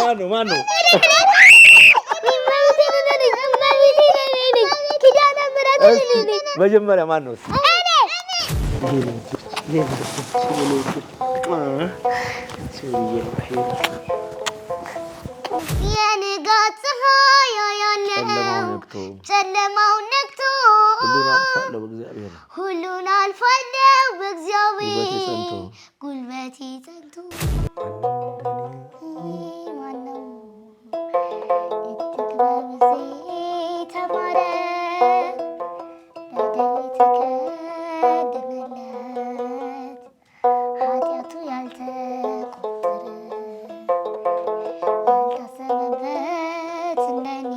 ማነው መጀመሪያ ማነው የንጋት ፀሐይ ያያለው ጨለማው ነግቶ ሁሉን አልፋለሁ በእግዚአብሔር ጉልበቴ ጸንቶ ማነው እጅግ በጊዜ ተማረ በደል የተከደነለት ኃጢአቱ ያልተቆጠረ ያልታሰበበት እንደኔ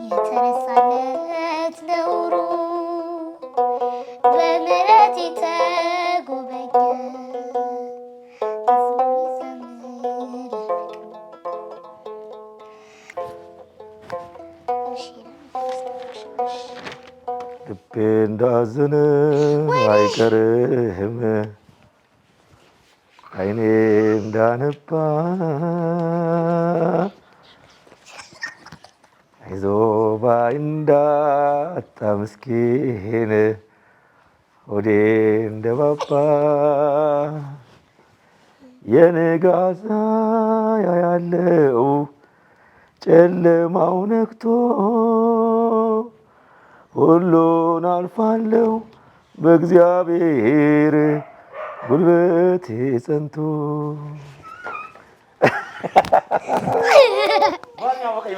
የተረሳለት ነውሩ በምሕረት የተጎበኘ ልቤ እንዳዘነ አይቀርም አይኔ እንዳነባ አይዞህ ባይ እንዳጣ ምስኪን ሆዴ እንደባባ የንጋት ፀሐይ ያያለው ጨለማው ነግቶ ሁሉን አልፋለሁ በእግዚአብሔር ጉልበቴ ጸንቶ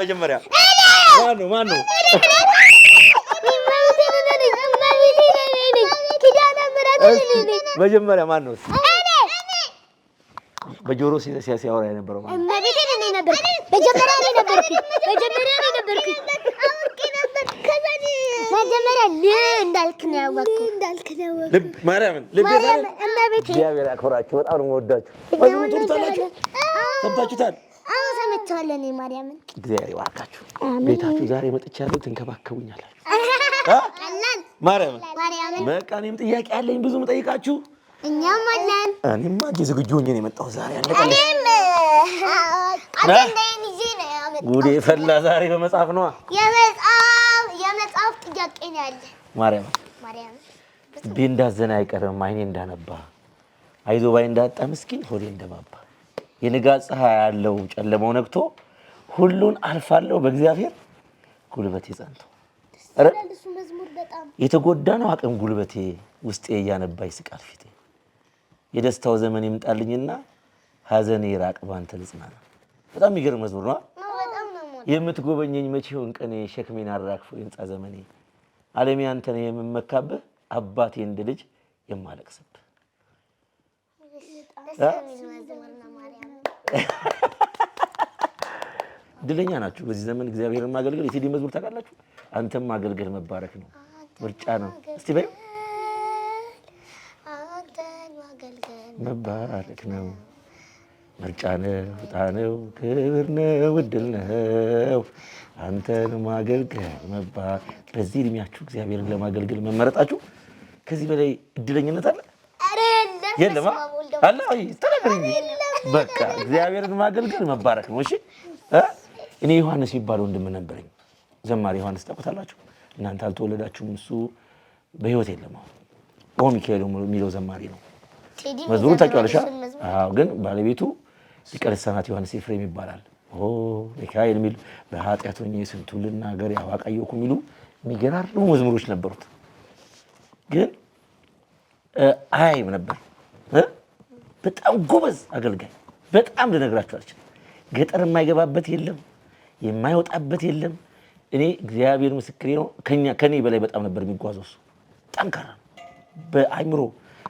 መጀመሪያ ማነው መጀመሪያ ማነው በጆሮ ሲያወራ የነበረው መጀመሪያ እንዳልክ ነው ያወቅኩት። ማርያምን እግዚአብሔር ያክብራችሁ። በጣም ነው የምወዳችሁ። ሰምታችሁታል? አዎ ሰምቻለሁ። እኔ ማርያምን እግዚአብሔር ይባርካችሁ። ቤታችሁ ዛሬ መጥቻለሁ። ትንከባከቡኛላችሁ። ማርያምን በቃ እኔም ጥያቄ አለኝ ብዙ የምጠይቃችሁ። እኛም አለን። እኔማ ዝግጁ ሆኜ ነው የመጣሁት ዛሬ። አለቀልሽ። አጀንዳዬን ይዤ ነው ያመጣሁት። ጉዴ ፈላ ዛሬ በመጽሐፍ ነዋ። የመጽሐፍ ጥያቄ ነው ያለ። ማርያምን ልቤ እንዳዘነ አይቀርም አይኔ እንዳነባ አይዞህ ባይ እንዳጣ ምስኪን ሆዴ እንደባባ የንጋት ፀሐይ ያለው ጨለማው ነግቶ ሁሉን አልፋለሁ በእግዚአብሔር ጉልበቴ ጸንቶ። የተጎዳ ነው አቅም ጉልበቴ ውስጤ እያነባ ይስቃል ፊቴ የደስታው ዘመን ይምጣልኝና ሐዘኔ ይራቅ ባንተ ልጽናና። በጣም የሚገርም መዝሙር ነው። የምትጎበኘኝ መቼ ሆን ቀኔ ሸክሜን አራግፎ የንጻ ዘመኔ ዓለሜ አንተ ነህ የምመካብህ አባቴ እንደ ልጅ የማለቅስብህ። ድለኛ ናችሁ በዚህ ዘመን እግዚአብሔርን ማገልገል። የቴዲ መዝሙር ታውቃላችሁ? አንተም ማገልገል መባረክ ነው፣ ምርጫ ነው። እስቲ በይ አንተን ማገልገል መባረክ ነው፣ ምርጫ ነው፣ ዕጣ ነው፣ ክብር ነው፣ ዕድል ነው። አንተን ማገልገል መባረክ። በዚህ እድሜያችሁ እግዚአብሔርን ለማገልገል መመረጣችሁ ከዚህ በላይ እድለኝነት አለ? የለም አለ። ተናገሪ። በቃ እግዚአብሔርን ማገልገል መባረክ ነው። እሺ እኔ ዮሐንስ የሚባለው ወንድም ነበረኝ፣ ዘማሪ ዮሐንስ ታውቁታላችሁ? እናንተ አልተወለዳችሁም። እሱ በህይወት የለም አሁን። ኦ ሚካኤል የሚለው ዘማሪ ነው። መዝሙሩ ታውቂዋለሽ? አዎ። ግን ባለቤቱ ሊቀ ልሳናት ዮሐንስ ኤፍሬም ይባላል። ኦ ሚካኤል የሚል በኃጢአት ሆኜ ስንቱን ልናገር ያዋቃየኩ የሚሉ የሚገራርሙ መዝሙሮች ነበሩት። ግን አያይም ነበር። በጣም ጎበዝ አገልጋይ፣ በጣም ልነግራችሁ አልችልም። ገጠር የማይገባበት የለም፣ የማይወጣበት የለም። እኔ እግዚአብሔር ምስክሬ ነው፣ ከኔ በላይ በጣም ነበር የሚጓዘው እሱ። ጠንካራ በአይምሮ።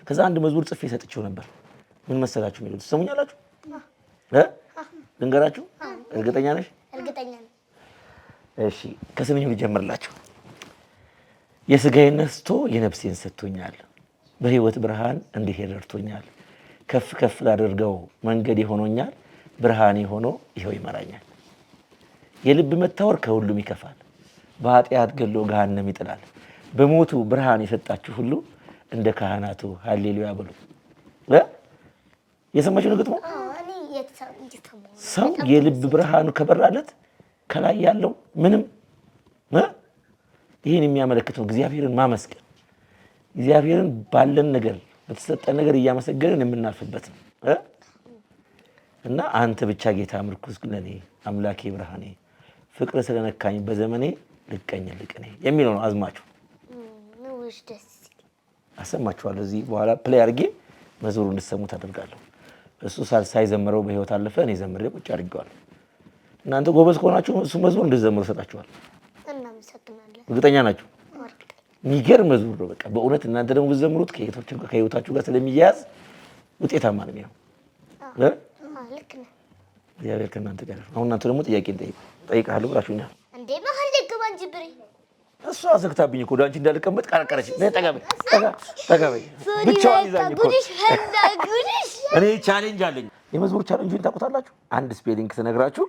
ከዛ አንድ መዝሙር ጽፌ ሰጥቼው ነበር። ምን መሰላችሁ የሚሉት? ትሰሙኛላችሁ? ልንገራችሁ? እርግጠኛ ነሽ? እርግጠኛ ነኝ። እሺ ከስንኙ ልጀምርላችሁ። የሥጋዬን ነስቶ የነፍሴን ሰጥቶኛል፣ በህይወት ብርሃን እንዲሄድ ረድቶኛል። ከፍ ከፍ ላደርገው መንገድ ሆኖኛል፣ ብርሃኔ ሆኖ ይኸው ይመራኛል። የልብ መታወር ከሁሉም ይከፋል፣ በኃጢአት ገሎ ገሃነም ይጥላል። በሞቱ ብርሃን የሰጣችሁ ሁሉ እንደ ካህናቱ ሃሌሉያ በሉ። የሰማችሁ ነው ግጥሙ? ሰው የልብ ብርሃኑ ከበራለት ከላይ ያለው ምንም ይሄን የሚያመለክተው እግዚአብሔርን ማመስገን እግዚአብሔርን ባለን ነገር በተሰጠን ነገር እያመሰገንን የምናልፍበት ነው እና አንተ ብቻ ጌታ ምርኩዝ ለኔ አምላኬ ብርሃኔ ፍቅር ስለነካኝ በዘመኔ ልቀኝልቅ ነኝ የሚለው ነው አዝማችሁ ነው ደስ አሰማችኋለሁ እዚህ በኋላ ፕሌይ አድርጌ መዝሙሩን እንድትሰሙት አደርጋለሁ እሱ ሳይዘምረው በህይወት አለፈ እኔ ዘምሬ ቁጭ አድርጌዋለሁ እናንተ ጎበዝ ከሆናችሁ እሱ መዝሙር እንድትዘምሩ ሰጣችኋለሁ እናመሰግናለን እርግጠኛ ናችሁ የሚገርም መዝሙር ነው በቃ በእውነት እናንተ ደግሞ ብትዘምሩት ከህይወታችሁ ጋር ስለሚያያዝ ውጤታማ ነው የሚሆነው ልክ ነህ እግዚአብሔር ከእናንተ ጋር አሁን እናንተ ደግሞ ጥያቄ ጠይቃለሁ ብላችሁኛል እንዴ መሀል ልግባ እንጂ ብሬ እሷ ዘግታብኝ እኮ ዳንቺ እንዳልቀመጥ ቀረቀረች ተጋበይ ብቻዋን ይዛኝ እኮ እኔ ቻሌንጅ አለኝ የመዝሙር ቻሌንጁን ታውቁታላችሁ አንድ ስፔሊንግ ስነግራችሁ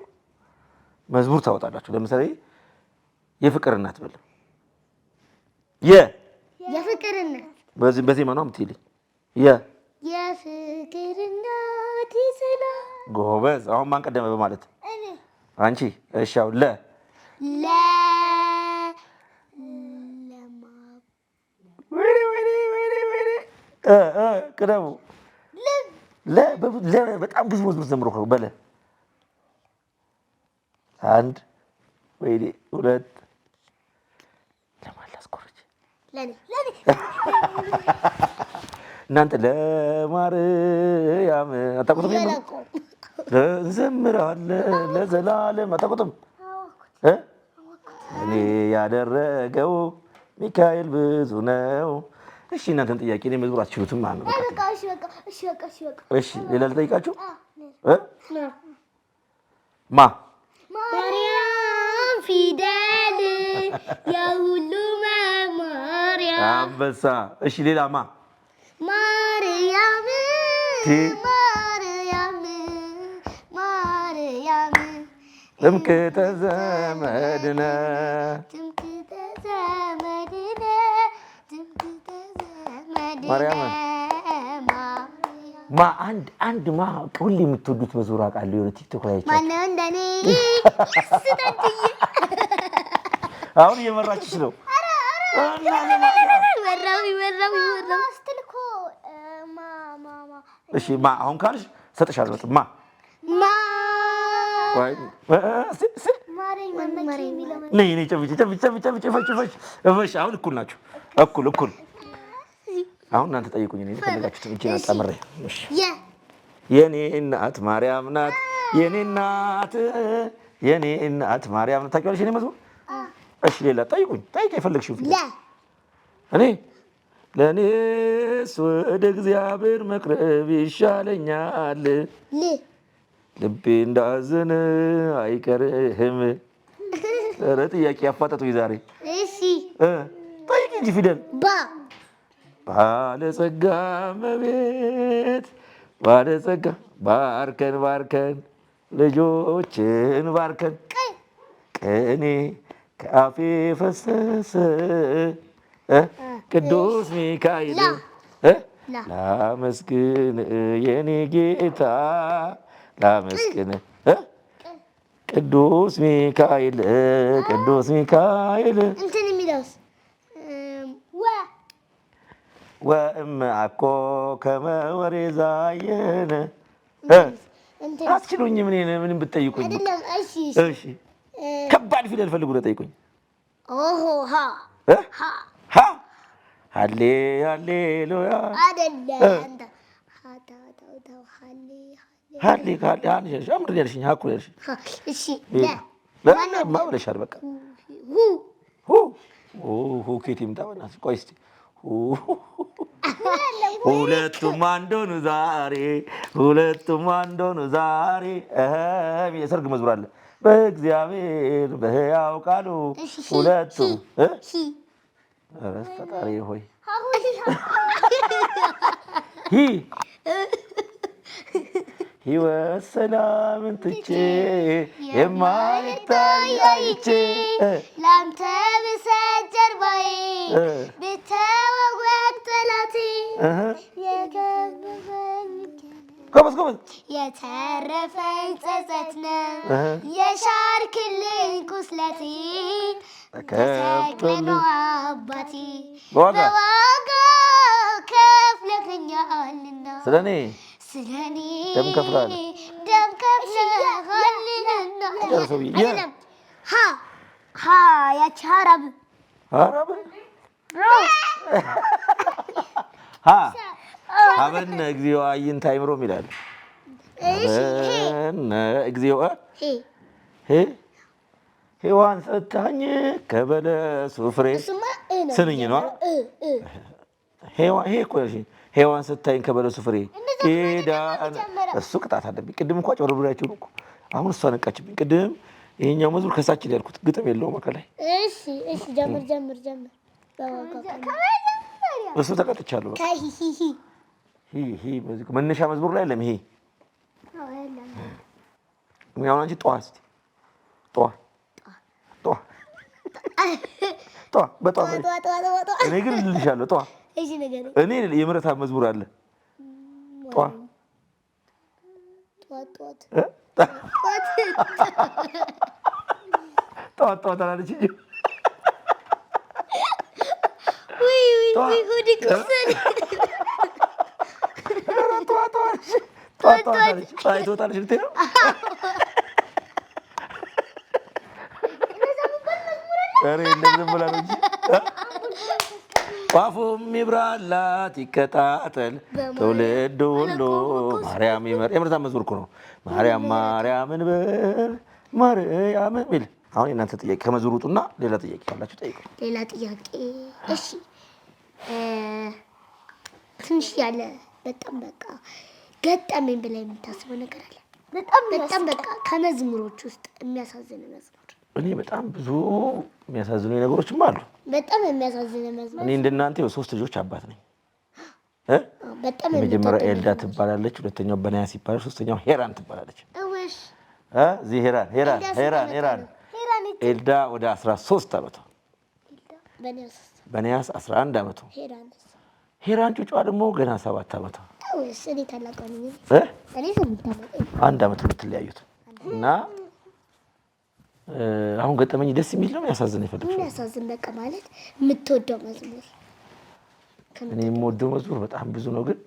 መዝሙር ታወጣላችሁ ለምሳሌ የፍቅር እናት በል የፍቅር እናት በዚህ ማነው የምትይልኝ የፍቅር እናት ይስላ ጎበዝ አሁን ማን ቀደመ በማለት እኔ አንቺ እሺ አሁን ቅደሙ በጣም ብዙ መዝሙር ዘምሮ በለ አንድ ወይኔ ሁለት ለማን ላስቆርጭ እናንተ ለማርያም አታውቁትም እንዘምራለን ለዘላለም አታውቁትም እኔ ያደረገው ሚካኤል ብዙ ነው እሺ እናንተን ጥያቄ እኔ መዝሙር አትችሉትም ማለት ነው እሺ ሌላ ልጠይቃችሁ ማርያም ፊደል የሁሉ መማሪያ አንበሳ እሺ ሌላ ማርያም ትምክህተ ዘመድነ ማርያም አንድ ሁሌ የምትወዱት መዝሙር አውቃለሁ የሆነ ቲክቶክ ላይ ማነው እንደኔ አሁን እየመራችሽ ነው እሺ አሁን ካልሽ እሰጥሻለሁ አሁን እኩል ናችሁ እኩል አሁን እናንተ ጠይቁኝ እኔ ፈለጋችሁትን እጄን አጣምሬ የኔ እናት ማርያም ናት የኔ እናት ማርያም ናት ታውቂዋለሽ የኔ መዝሙር እሺ ሌላ ጠይቁኝ የፈለግሽው እኔ ለእኔስ ወደ እግዚአብሔር መቅረብ ይሻለኛል ልቤ እንዳዘነ አይቀርህም ኧረ ጥያቄ አፋጠጡኝ ዛሬ እሺ ጠይቂ እንጂ ፊደል ባለጸጋ እመቤት ባለጸጋ ባርከን ልጆችን ባርከን ቅኔ ከአፌ ፈሰሰ ቅዱስ ሚካኤል ላመስግን የኔ ጌታ ላመስግን ቅዱስ ሚካኤል እንትን የሚለውስ ወእምአኮ ከመ ወሬዛየነ አትችሉኝም ምንም ብትጠይቁኝ እሺ ከባድ ፊደል ፈልጉ ለጠይቁኝ ሃሌሉያ አይደለም አምር ያልሽኝ ሀኩ ያልሽኝ እሺ ለማ ብለሻል በቃ ኬት ይምጣ በእናትሽ ቆይ እስኪ ሁለቱም አንድ ሆኑ ዛሬ የሰርግ መዝሙር አለ በእግዚአብሔር በሕያው ቃሉ ሁለቱም ፈጣሪ ሆይ ሕይወት ሰላምን ትቼ የማይታይ አይቼ ላንተ ብሰጥ ጀርባዬ ብተወው ጠላቴ የከበበኝ ጎበዝ ጎበዝ። የተረፈኝ ጸጸት ነው የሻርክልኝ ቁስለቴ ተሰቅለ ነው አባቴ በዋጋ ከፍለኸኛልና ስለኔ ደም ከፍለሃል አይደለም ሀ ያቺ ሀራብ ሀበነ እግዚኦ አዕይንተ አእምሮ ይላል። ሀበነ እግዚኦ ሔዋን ሰታኝ ከበለሱ ፍሬ ስንኝ ነው። ሔዋን ሰታኝ ከበለሱ ፍሬ እሱ ቅጣት አለብኝ። ቅድም እንኳ ጨበርብሬያችሁ ነው እኮ አሁን እሷ ነቃችብኝ። ቅድም ይሄኛው መዝሙር ከሳችን ያልኩት ግጥም የለውም ከላይ። እሺ ጀምር እሱ ተቀጥቻለሁ። መነሻ መዝሙር ላይ የለም። ይሄ አሁን አንቺ ጠዋ እስኪ ጠዋ በጠዋ እኔ ግን እልልሻለሁ። ጠዋ እኔ የምህረትአብ መዝሙር አለ። ጠዋ ጠዋት አላለች እንጂ ትወጣለች ልትይ ነው። ዝም ብላ ነው እንጂ ጧፉም ይብራላት ይቀጣጠል ትውልድ ሁሉ ማርያም ይመር። የምህረትአብ መዝሙር እኮ ነው። ማርያምን በል ማርያምን ሚል። አሁን የእናንተ ጥያቄ ከመዝሙር ውጡና ሌላ ጥያቄ ካላችሁ ጠይቁ። ሌላ ጥያቄ እሺ። ትንሽ ያለ በጣም በቃ ገጠመኝ ብላ የምታስበው ነገር አለ? በጣም በቃ ከመዝሙሮች ውስጥ የሚያሳዝን መዝሙር። እኔ በጣም ብዙ የሚያሳዝኑ ነገሮችም አሉ። በጣም የሚያሳዝን መዝሙር። እኔ እንደናንተ የ3 ልጆች አባት ነኝ። የመጀመሪያው ኤልዳ ትባላለች፣ ሁለተኛው በናያስ ይባላል፣ ሶስተኛው ሄራን ትባላለች። እዚህ ሄራን ኤልዳ ወደ 13 ዓመቷ፣ በናያስ 11 ዓመቷ፣ ሄራን ጩጫ ደግሞ ገና 7 ዓመቷ። አንድ ዓመት ነው የምትለያዩት። እና አሁን ገጠመኝ ደስ የሚል ነው ያሳዝን ይፈልጋል። የሚያሳዝን በቃ ማለት የምትወደው መዝሙር? እኔ የምወደው መዝሙር በጣም ብዙ ነው፣ ግን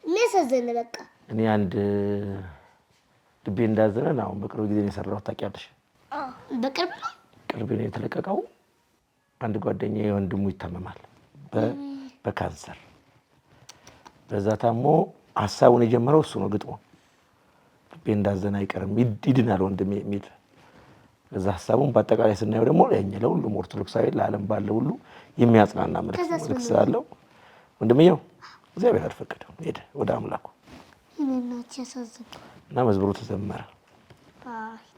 የሚያሳዝን በቃ እኔ አንድ ልቤ እንዳዘነ አሁን በቅርብ ጊዜ ነው የሰራሁት። ታውቂያለሽ? በቅርብ ነው የተለቀቀው። አንድ ጓደኛዬ ወንድሙ ይታመማል በካንሰር። በዛ ታሞ ሀሳቡን የጀመረው እሱ ነው። ግጥሞ ልቤ እንዳዘነ አይቀርም ይድናል ወንድሜ የሚል እዛ ሀሳቡን በአጠቃላይ ስናየው ደግሞ ለሁሉም ኦርቶዶክሳዊ ለዓለም ባለው ሁሉ የሚያጽናና መልእክት ስላለው ወንድምየው እግዚአብሔር አልፈቀደው ሄደ ወደ አምላኩ እና መዝሙሩ ተዘመረ።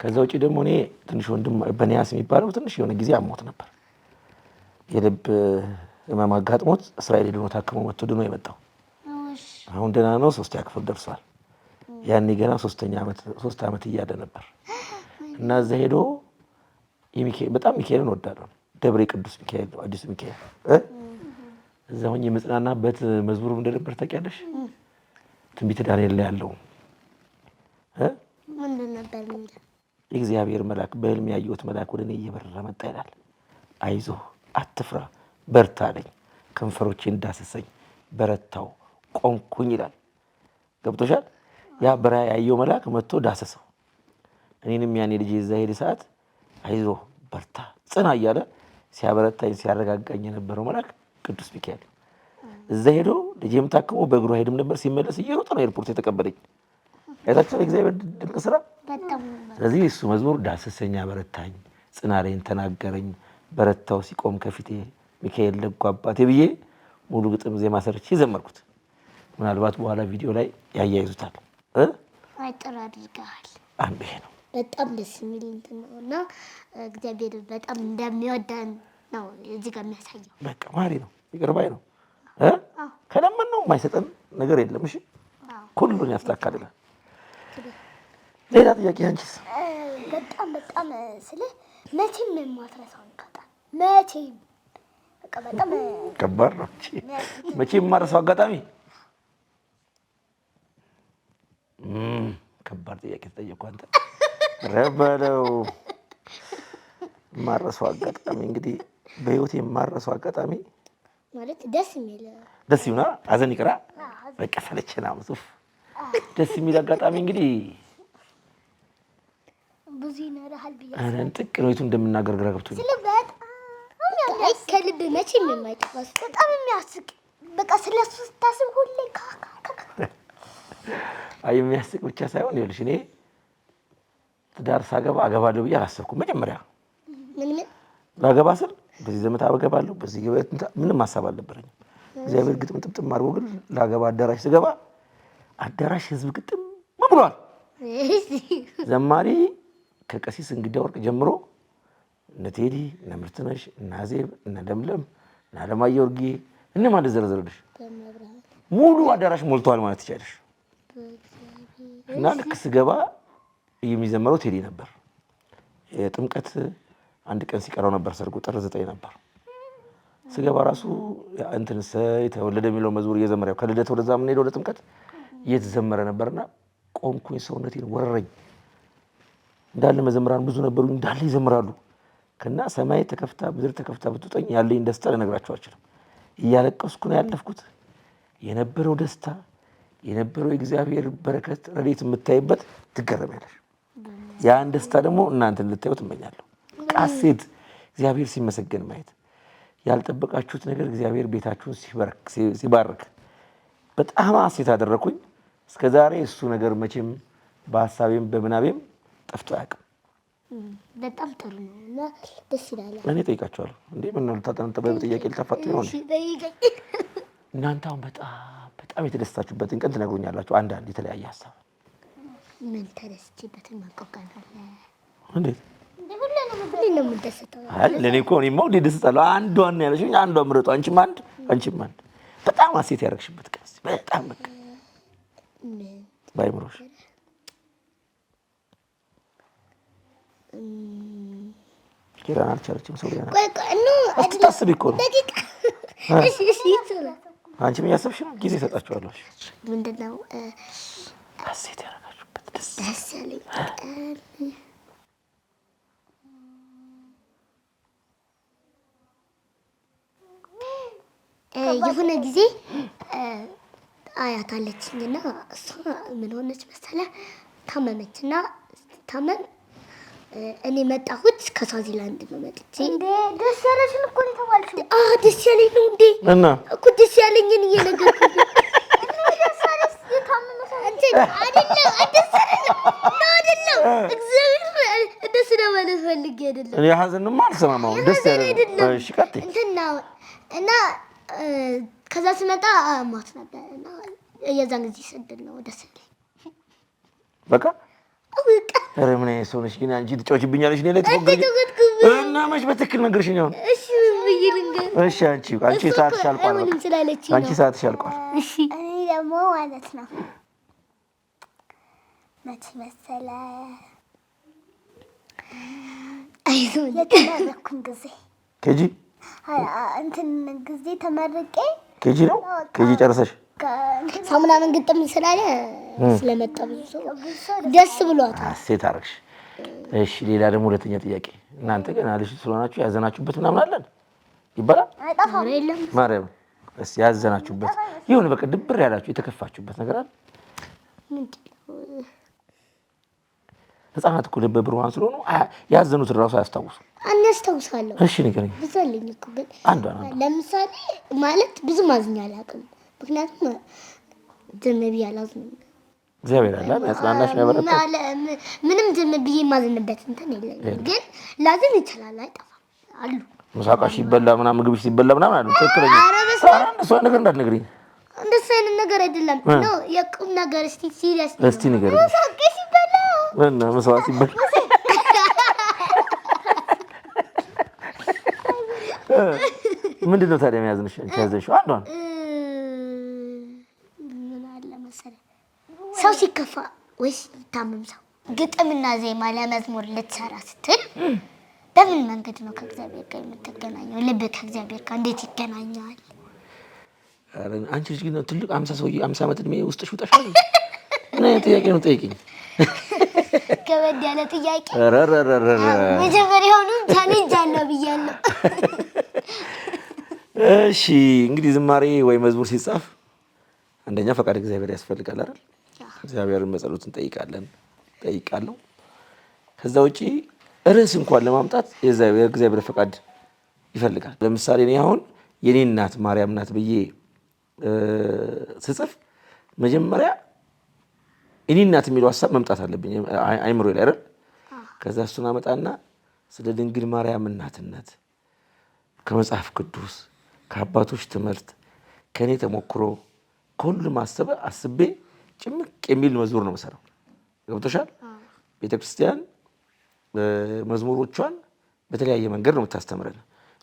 ከዛ ውጪ ደግሞ እኔ ትንሽ ወንድም በናያስ የሚባለው ትንሽ የሆነ ጊዜ አሞት ነበር። የልብ ህመም አጋጥሞት እስራኤል ሄዶ ታክሞ መጥቶ ድኖ የመጣው አሁን ደህና ነው። 3ኛ ክፍል ደርሷል። ያኔ ገና 3 ዓመት እያለ ነበር እና እዛ ሄዶ በጣም ሚካኤልን ወዳለሁ። ደብሬ ቅዱስ ሚካኤል ነው፣ አዲስ ሚካኤል እዛ ሆኜ የመጽናናበት መዝሙሩ እንደነበር ታውቂያለሽ? ትንቢተ ዳንኤል ላይ ያለው ምንድን ነበር? የእግዚአብሔር መልአክ በህልም ያየሁት መልአክ ወደ እኔ እየበረረ መጣ ይላል። አይዞህ አትፍራ በርታ አለኝ፣ ከንፈሮቼን ዳሰሰኝ በረታው ቆምኩኝ ይላል። ገብቶሻል? ያ በራእይ ያየው መልአክ መጥቶ ዳሰሰው። እኔንም ያኔ ልጅ እዛ ሄደ ሰዓት አይዞህ በርታ ጽና እያለ ሲያበረታኝ ሲያረጋጋኝ የነበረው መልአክ ቅዱስ ሚካኤል እዛ ሄዶ ልጄም ታክሞ በእግሩ አይሄድም ነበር። ሲመለስ እየሮጠ ነው ኤርፖርት የተቀበለኝ። አይታችሁ እግዚአብሔር ድንቅ ስራ። ስለዚህ እሱ መዝሙር ዳሰሰኝ፣ አበረታኝ፣ ጽና አለኝ፣ ተናገረኝ፣ በረታው ሲቆም ከፊቴ ሚካኤል ደጉ አባቴ ብዬ ሙሉ ግጥም ዜማ ሰርቼ ዘመርኩት። ምናልባት በኋላ ቪዲዮ ላይ ያያይዙታል። ጥሩ አድርገሃል። አንዱ ይሄ ነው። በጣም ደስ የሚል እንትን ነው እና እግዚአብሔር በጣም እንደሚወደን ነው እዚህ ጋር የሚያሳየው። በቃ ማሪ ነው፣ ይቅር ባይ ነው። ከለምን ነው የማይሰጠን ነገር የለም። እሺ ሁሉን ያስተካክላል። ሌላ ጥያቄ አንቺስ? በጣም ስለ መቼም የማትረሳው አጋጣሚ መቼም በቃ በጣም ከባድ ነው። መቼም የማትረሳው አጋጣሚ ከባድ ጥያቄ ተጠየቅኩ። አንተ ረበለው የማረሰው አጋጣሚ እንግዲህ በህይወት የማረሰው አጋጣሚ ማለት ደስ ይሁና ሀዘን ይቅራ በቃ ሰለቸና ሙሱፍ ደስ የሚል አጋጣሚ እንግዲህ ብዙ ይነራል ብዬ ጥቅ ነው የቱ እንደምናገር ግራ ገብቶኝ ከልብ መቼም የማይጠፋስ በጣም የሚያስቅ በቃ ስለሱ ስታስብ ሁሌ አይ የሚያስቅ ብቻ ሳይሆን ይኸውልሽ እኔ ትዳር ሳገባ አገባለሁ ብዬ አላሰብኩም። መጀመሪያ ምን ባገባ ስል በዚህ ዘመት አገባለሁ በዚህ ገበት ምንም ሐሳብ አልነበረኝም። እግዚአብሔር ግጥም ጥምጥም አድርጎ ግን ላገባ አዳራሽ ስገባ አዳራሽ ህዝብ ግጥም ብሏል። ዘማሪ ከቀሲስ እንግዳ ወርቅ ጀምሮ እነ ቴዲ እነ ምርትነሽ እነ አዜብ እነ ለምለም እነ አለማየሁ ወርጌ እነማን ልዘርዝርልሽ ሙሉ አዳራሽ ሞልቷል ማለት ትችያለሽ። እና ልክ ስገባ የሚዘመረው ቴዲ ነበር። የጥምቀት አንድ ቀን ሲቀረው ነበር ሰርጉ ጥር 9 ነበር። ስገባ ራሱ እንትን የተወለደ የሚለው መዝሙር እየዘመረው ከልደት ወደዛ ምን ሄዶ ለጥምቀት እየተዘመረ ነበርና ቆምኩኝ። ሰውነቴን ወረረኝ። እንዳለ መዘምራን ብዙ ነበሩ እንዳለ ይዘምራሉ። ከና ሰማይ ተከፍታ ምድር ተከፍታ ብትጠኝ ያለኝ ደስታ ልነግራችሁ አልችልም። እያለቀስኩ ነው ያለፍኩት። የነበረው ደስታ የነበረው እግዚአብሔር በረከት ረድኤት የምታይበት ትገረሚያለሽ። ያን ደስታ ደግሞ እናንተ እንድታዩት እመኛለሁ። ቃሴት እግዚአብሔር ሲመሰገን ማየት ያልጠበቃችሁት ነገር እግዚአብሔር ቤታችሁን ሲባርክ በጣም ሐሴት አደረኩኝ። እስከዛሬ እሱ ነገር መቼም በሐሳቤም በምናቤም ጠፍቶ አያውቅም። በጣም ጥሩ ነው እና ደስ ይላል። እኔ ጠይቃቸዋለሁ እንዴ ምን ነው ልታጠናጠበ ጥያቄ ልታፋጡ ነው እናንተ አሁን በጣም የተደስታችሁበትን ቀን ትነግሩኛላችሁ። አንዳንድ የተለያየ ሐሳብ ምን ተደስችበትን ማቆቃናለ እንዴት ሁሉ ነው የምደሰተው። ለኔ እኮ እኔማ ወደ ደስታለሁ አንዷን ያለሽኝ አንዷን ምረጡ። አንቺም አንድ በጣም ሐሴት ያደረግሽበት ቀን በጣም በቃ ባይምሮሽ ኪራን አልቻለችም። ሰው ያና አትታስቢ እኮ ነው። እሺ አንቺ ምን ያሰብሽ ነው? ጊዜ ሰጣችኋለሁ። ምንድነው ሐሴት ያደረጋችሁበት ደስ ያለኝ የሆነ ጊዜ አያት አለችኝና እሷ ምን ሆነች መሰለህ ታመመችና ታመም እኔ መጣሁት ከስዋዚላንድ ነው መጥቼ እንዴ ደስ ያለሽን እኮ ነው ተባልሽው። ደስ ያለኝ ነው እንዴ እና እኮ ደስ ያለኝን እየነገርኩኝ ደስ ያለሽ የታመመ ሰው እንዴ አይደለም እግዚአብሔር ደስ ነው ማለት ፈልጌ አይደለም። እኔ ሐዘንማ አልሰማማው ደስ ያለኝ እሺ ቀጥይ እና ከዛ ስመጣ ማት ነበርና የዛን ጊዜ ስድል ነው ደስ ያለኝ በቃ ኧረ ምን አይነት ሰው ነሽ ግን አንቺ ትጮችብኛለሽ ነው ለተፈገኝ እና መች በትክክል ነገርሽኝ ነው። እሺ ብዬ ልንገር እሺ አንቺ ሰዓት ሻልቋል አንቺ ሰዓት ሻልቋል። እሺ እኔ ደግሞ ማለት ነው መች መሰለ አይዞህ የተመረኩኝ ጊዜ ኬጂ እንትን ጊዜ ተመርቄ ኬጂ ነው ኬጂ ጨርሰሽ ሰው ምናምን ግጥም ስላለ ስለመጣ ብዙ ሰው ደስ ብሏታል። ሐሴት አደረግሽ። እሺ ሌላ ደግሞ ሁለተኛ ጥያቄ እናንተ ገና ልጅ ስለሆናችሁ ያዘናችሁበት ምናምን አለን ይባላል አይጠፋም የለም ማርያም እስ ያዘናችሁበት ይሁን በቃ ድብር ያላችሁ የተከፋችሁበት ነገር አለ ምንድነው? ህፃናት እኮ ልበ ብሩሃን ስለሆኑ ያዘኑት ራሱ አያስታውሱ። አናስታውሳለሁ። እሺ ንገረኝ። ብዙ አለኝ እኮ ግን አንዷ ለምሳሌ ማለት ብዙ ማዝኛ አላውቅም። ምክንያቱም ዝም ብዬ አላዝንም። እግዚአብሔር አለ ያጽናናሽ ያበረታ ምንም ዝም ብዬ ማዝንበት እንትን የለኝም። ግን ላዝን ይችላል አይጠፋም አሉ። ምሳቃሽ ይበላ ምናምን ምግብሽ ሲበላ ምናምን አሉ። ትክክለኛ እሷ ነገር እንዳትነግሪኝ። እንደሱ አይነት ነገር አይደለም ነው የቁም ነገር። እስቲ ሲሪየስ እስቲ ንገሪኝ። ምሳቃሽ ሲበላ እና ምሳዋ ሲበላ ምንድነው ታዲያ የሚያዝንሽ? አንቺ ያዘንሽው አንዷን ምን አለ መሰለኝ ሰው ሲከፋ ወይስ ሲታመም ሰው ግጥምና ዜማ ለመዝሙር ልትሰራ ስትል በምን መንገድ ነው ከእግዚአብሔር ጋር የምትገናኘው? ልብ ከእግዚአብሔር ጋር እንዴት ይገናኛል? አንቺ ልጅ ግን ትልቅ 50 ዓመት እድሜ ውስጥሽ ውጠሻል። እኔ አይነት ጥያቄ ነው ጠይቅኝ። ከበድ ያለ ጥያቄ መጀመሪያውንም ቻሌንጅ አለ ብያለሁ። እሺ እንግዲህ ዝማሬ ወይ መዝሙር ሲጻፍ አንደኛ ፈቃድ እግዚአብሔር ያስፈልጋል አይደል? እግዚአብሔርን በጸሎት እንጠይቃለን፣ ጠይቃለሁ። ከዛ ውጪ ርዕስ እንኳን ለማምጣት የእግዚአብሔር ፈቃድ ይፈልጋል። ለምሳሌ እኔ አሁን የኔ እናት ማርያም ናት ብዬ ስጽፍ መጀመሪያ እኔ እናት የሚለው ሀሳብ መምጣት አለብኝ አይምሮ ላይ አይደል? ከዛ እሱን አመጣና ስለ ድንግል ማርያም እናትነት ከመጽሐፍ ቅዱስ ከአባቶች ትምህርት ከኔ ተሞክሮ ከሁሉም አስቤ ጭምቅ የሚል መዝሙር ነው የምሰራው። ገብቶሻል? ቤተክርስቲያን መዝሙሮቿን በተለያየ መንገድ ነው የምታስተምረን።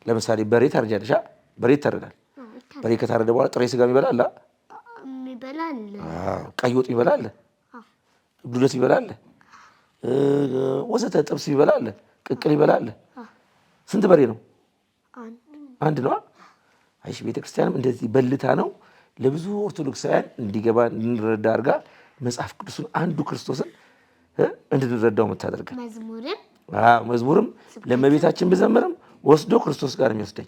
ለምሳሌ በሬ ታርጃለሽ፣ በሬ ይታረዳል። በሬ ከታረደ በኋላ ጥሬ ስጋ ይበላል፣ ቀይ ወጥ ይበላል፣ ዱለት ይበላል፣ ወዘተ ጥብስ ይበላል፣ ቅቅል ይበላል። ስንት በሬ ነው? አንድ ነው። አይሽ ቤተክርስቲያንም እንደዚህ በልታ ነው ለብዙ ኦርቶዶክሳውያን እንዲገባ እንድንረዳ አድርጋ መጽሐፍ ቅዱስን አንዱ ክርስቶስን እንድንረዳው የምታደርገን። መዝሙርም ለእመቤታችን ብዘምርም ወስዶ ክርስቶስ ጋር የሚወስደኝ፣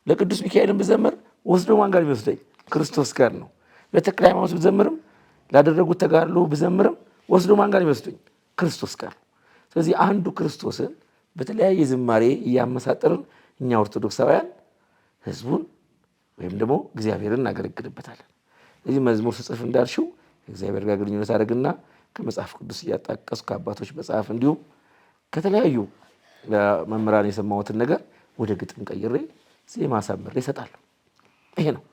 ለቅዱስ ሚካኤልም ብዘምር ወስዶ ማን ጋር የሚወስደኝ? ክርስቶስ ጋር ነው። ለተክለ ሃይማኖት ብዘምርም ላደረጉት ተጋድሎ ብዘምርም ወስዶ ማን ጋር የሚወስደኝ? ክርስቶስ ጋር ነው። ስለዚህ አንዱ ክርስቶስን በተለያየ ዝማሬ እያመሳጠርን እኛ ኦርቶዶክሳውያን ህዝቡን ወይም ደግሞ እግዚአብሔርን እናገለግልበታለን። ስለዚህ መዝሙር ስጽፍ እንዳልሽው እግዚአብሔር ጋር ግንኙነት አድርግና ከመጽሐፍ ቅዱስ እያጣቀሱ ከአባቶች መጽሐፍ እንዲሁም ከተለያዩ መምህራን የሰማሁትን ነገር ወደ ግጥም ቀይሬ ዜማ አሳምሬ እሰጣለሁ። ይሄ ነው።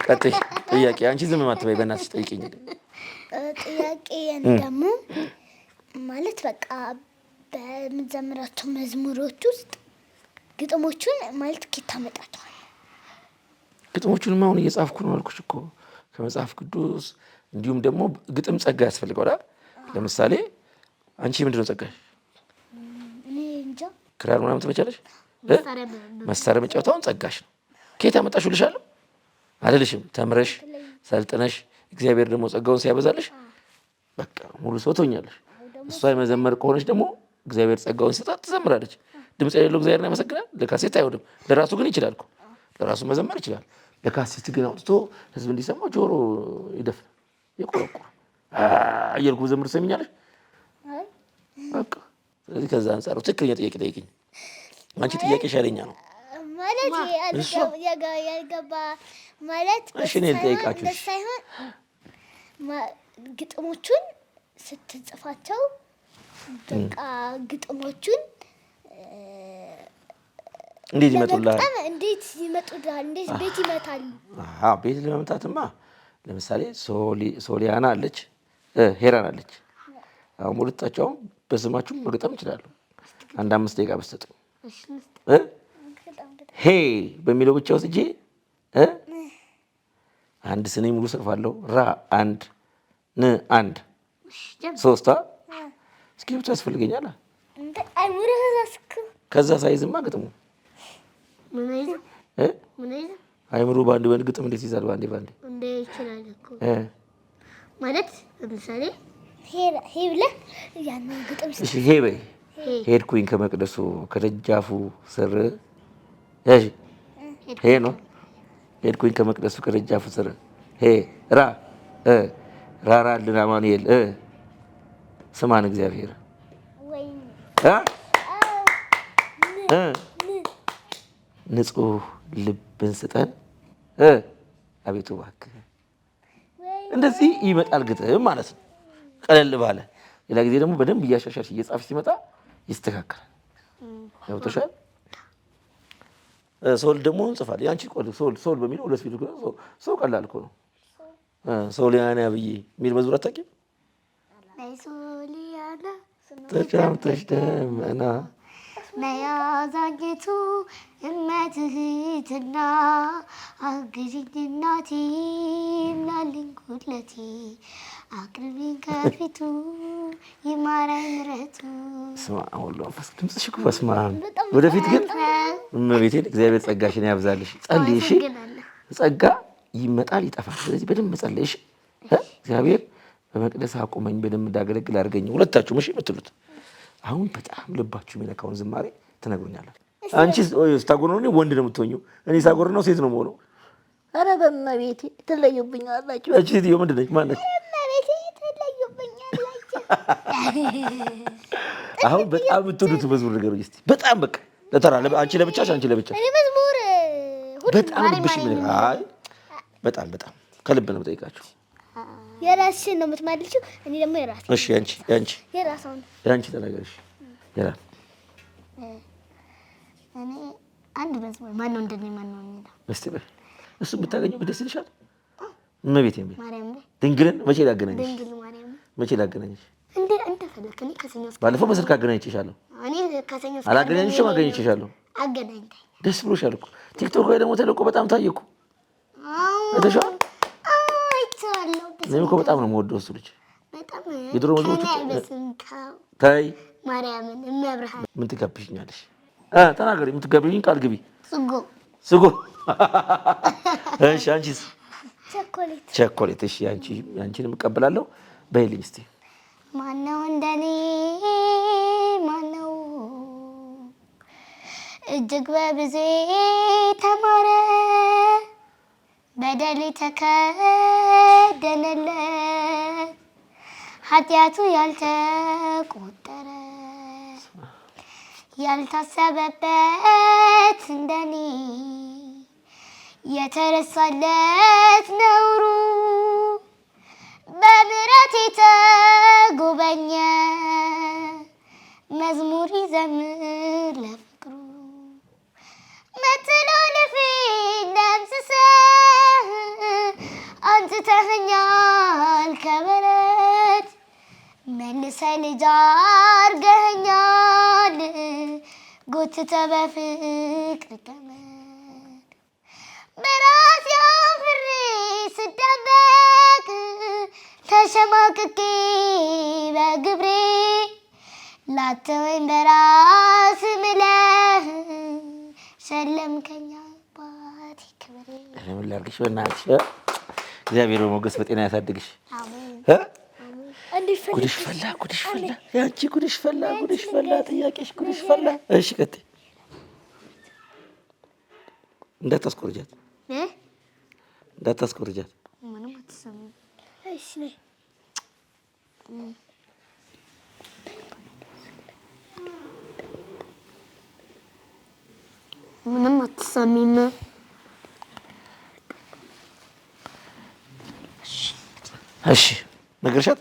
ቀጥይ ጥያቄ። አንቺ ዝም ማትበይ በእናትሽ ጠይቂኝ። ጥያቄ ደግሞ ማለት በቃ በምትዘምራቸው መዝሙሮች ውስጥ ግጥሞቹን ማለት ኬት ታመጣቸዋል? ግጥሞቹንም አሁን እየጻፍኩ ነው አልኩሽ እኮ ከመጽሐፍ ቅዱስ። እንዲሁም ደግሞ ግጥም ጸጋ ያስፈልገዋል። ለምሳሌ አንቺ ምንድነው ጸጋሽ? እኔ እንጃ። ክራር ምናምን ትመቻለሽ? መሳሪያ መጫወታውን ጸጋሽ ነው። ከየት አመጣሽው ልሻለሁ አይደልሽም? ተምረሽ ሰልጥነሽ እግዚአብሔር ደግሞ ጸጋውን ሲያበዛልሽ በቃ ሙሉ ሰው ትሆኛለሽ። እሷ የመዘመር ከሆነች ደግሞ እግዚአብሔር ጸጋውን ሲሰጣት ትዘምራለች። ድምጽ የሌለው እግዚአብሔርን ያመሰግናል። ለካሴት አይወድም፣ ለራሱ ግን ይችላል እኮ ለራሱ መዘመር ይችላል። ለካሴት ግን አውጥቶ ህዝብ እንዲሰማው ጆሮ ይደፍናል፣ ይቆረቁራል። እያልኩ ዘምር ትሰሚኛለሽ? በቃ ስለዚህ ከዛ አንጻር ትክክለኛ ጥያቄ ጠይቅኝ። አንቺ ጥያቄ ሻለኛ ነው ማለት ያልገባ ማለት እሺ እኔ ልጠይቃችሁ ሳይሆን ግጥሞቹን ስትጽፋቸው በቃ ግጥሞቹን እንዴት ይመጡልሃል? እንዴት ይመጡልሃል? እንዴት ቤት ይመታሉ? ቤት ለመምታትማ ለምሳሌ ሶሊያና አለች፣ ሄራን አለች። አሁን ሁለታቸውም በስማችሁ መግጠም ይችላሉ። አንድ 5 ደቂቃ በስተጥ ሄ በሚለው ብቻ ወስጄ አንድ ስኔ ሙሉ ጽፋለሁ። ራ አንድ፣ ን አንድ፣ 3 እስክሪፕት ያስፈልገኛል። ከዛ ሳይዝማ ግጥሙ አይምሮ በአንድ በአንድ ግጥም እንዴት ይዛል? በአንዴ እንዴ ይችላል እኮ ማለት ለምሳሌ ሄ ብለህ ያንን ግጥም እሺ ሄ በይ። ሄድኩኝ ከመቅደሱ ከደጃፉ ስር እሺ ሄ ነው። ሄድኩኝ ከመቅደሱ ከደጃፉ ስር ሄ ራ ራራልን አማኑኤል ስማን እግዚአብሔር ንጹህ ልብን ስጠን አቤቱ እባክህ። እንደዚህ ይመጣል ግጥም ማለት ነው። ቀለል ባለ ሌላ ጊዜ ደግሞ በደንብ እያሻሻልሽ እየጻፍሽ ሲመጣ ይስተካከላል። ገብቶሻል? ሶል ደግሞ እንጽፋለን። ያንቺ ሶል በሚለው ሁለት ፊቱ ሶል ቀላል እኮ ነው። ሶሊያና ብዬ የሚል መዝሙር አታውቂም? ሶሊያና ተጫምተሽ ደመና መያዛጌቱ እመትህትና አግዥኝ እናቴ ምላልኝ ጉድለቴ አቅርቢኝ ከፊቱ ይማረኝ ምሕረቱ። ስማ ሁሉ አንፈስ ድምፅሽ እኮ በስመ አብ። ወደፊት ግን እመቤቴን እግዚአብሔር ጸጋሽን ያብዛልሽ። ጸልይ እሺ። ጸጋ ይመጣል ይጠፋል። ስለዚህ በደንብ መጸለይ እሺ። እግዚአብሔር በመቅደስ አቁመኝ በደንብ እንዳገለግል አድርገኝ። ሁለታችሁም እሺ የምትሉት አሁን በጣም ልባችሁ የሚነካውን ዝማሬ ትነግሩኛላችሁ። አንቺ ስታጎር ነው ወንድ ነው የምትሆኚው፣ እኔ ሳጎር ነው ሴት ነው የምሆነው። ኧረ በእመቤቴ ትለዩብኛላችሁ። እቺ ሴትዮ ምንድን ነች? ማነች? በእመቤቴ ትለዩብኛላችሁ። አሁን በጣም የምትወዱት መዝሙር ንገሩኝ እስኪ። በጣም በቃ ለተራ አንቺ ለብቻሽ፣ አንቺ ለብቻሽ። እኔ መዝሙር በጣም ልብሽ ምን? አይ በጣም በጣም ከልብ ነው የምጠይቃችሁ። የራስሽን ነው የምትመልሺው፣ እኔ ደግሞ የራሴ። እሺ ያንቺ የራስሽን ያንቺ ተናገርሽ። የራስ እኔ አንድ መዝሙር ማን ነው እንደኔ ማን ነው የሚለው እስቲ በል እሱ ብታገኘው ደስ ይልሻል? እመቤቴን ማርያም ድንግልን መቼ ላገናኝሽ? ድንግል ማርያም መቼ ላገናኝሽ? እንደ ፈለክ እኔ ከሰኞ እስከ ባለፈው በስልክ አገናኝቼሻለሁ። እኔ ከሰኞ እስከ አላገናኝሽም? አገናኝቼሻለሁ። አገናኝተኝ ደስ ብሎሻል እኮ። ቲክቶክ ላይ ደግሞ ተለቆ በጣም ታየኩ። አይተሽዋል? አይቼዋለሁ። እኔም እኮ በጣም ነው የምወደው እሱ ልጅ። በጣም የድሮ መዝሙሮቹ ታይ ማርያምን እመብርሃን ምን ትጋብዥኛለሽ? ተናገሪ። የምትጋብዥኝ ቃል ግቢ። ስጎ እሺ። አንቺስ? ቸኮሌት። እሺ አንቺንም እቀበላለሁ። በይልኝ እስቲ። ማነው እንደኔ ማነው እጅግ በብዙ ተማረ በደል ተከደነለት ኃጢአቱ ያልተቆጠረ ያልታሰበበት እንደኔ የተረሳለት ነውሩ በምሕረት የተጎበኘ መዝሙር ይዘምር ለፍቅሩ መተላለፌን ደምስሰህ አንጽተኸኛል ከበረት መልሰህ ልጅ አድርገኸኛል ጎትተህ በፍቅር ገመድ በራሴ አፍሬ ስደበቅ ተሸማቅቄ በግብሬ ላተወኝ በራስ ምለህ ሸለምከኝ አባቴ ክብሬ። ምን ላድርግሽ በእናትሽ። እግዚአብሔር በሞገስ በጤና ያሳድግሽ። ጉድሽ ፈላ ያንቺ ጉድሽ ፈላ ጥያቄሽ ጉድሽ ፈላ። እሺ ቀጥይ። እንዳታስቆርጃት ምንም አትሰማም። እሺ ምንም አትሰሚም። እሺ ነገርሻት።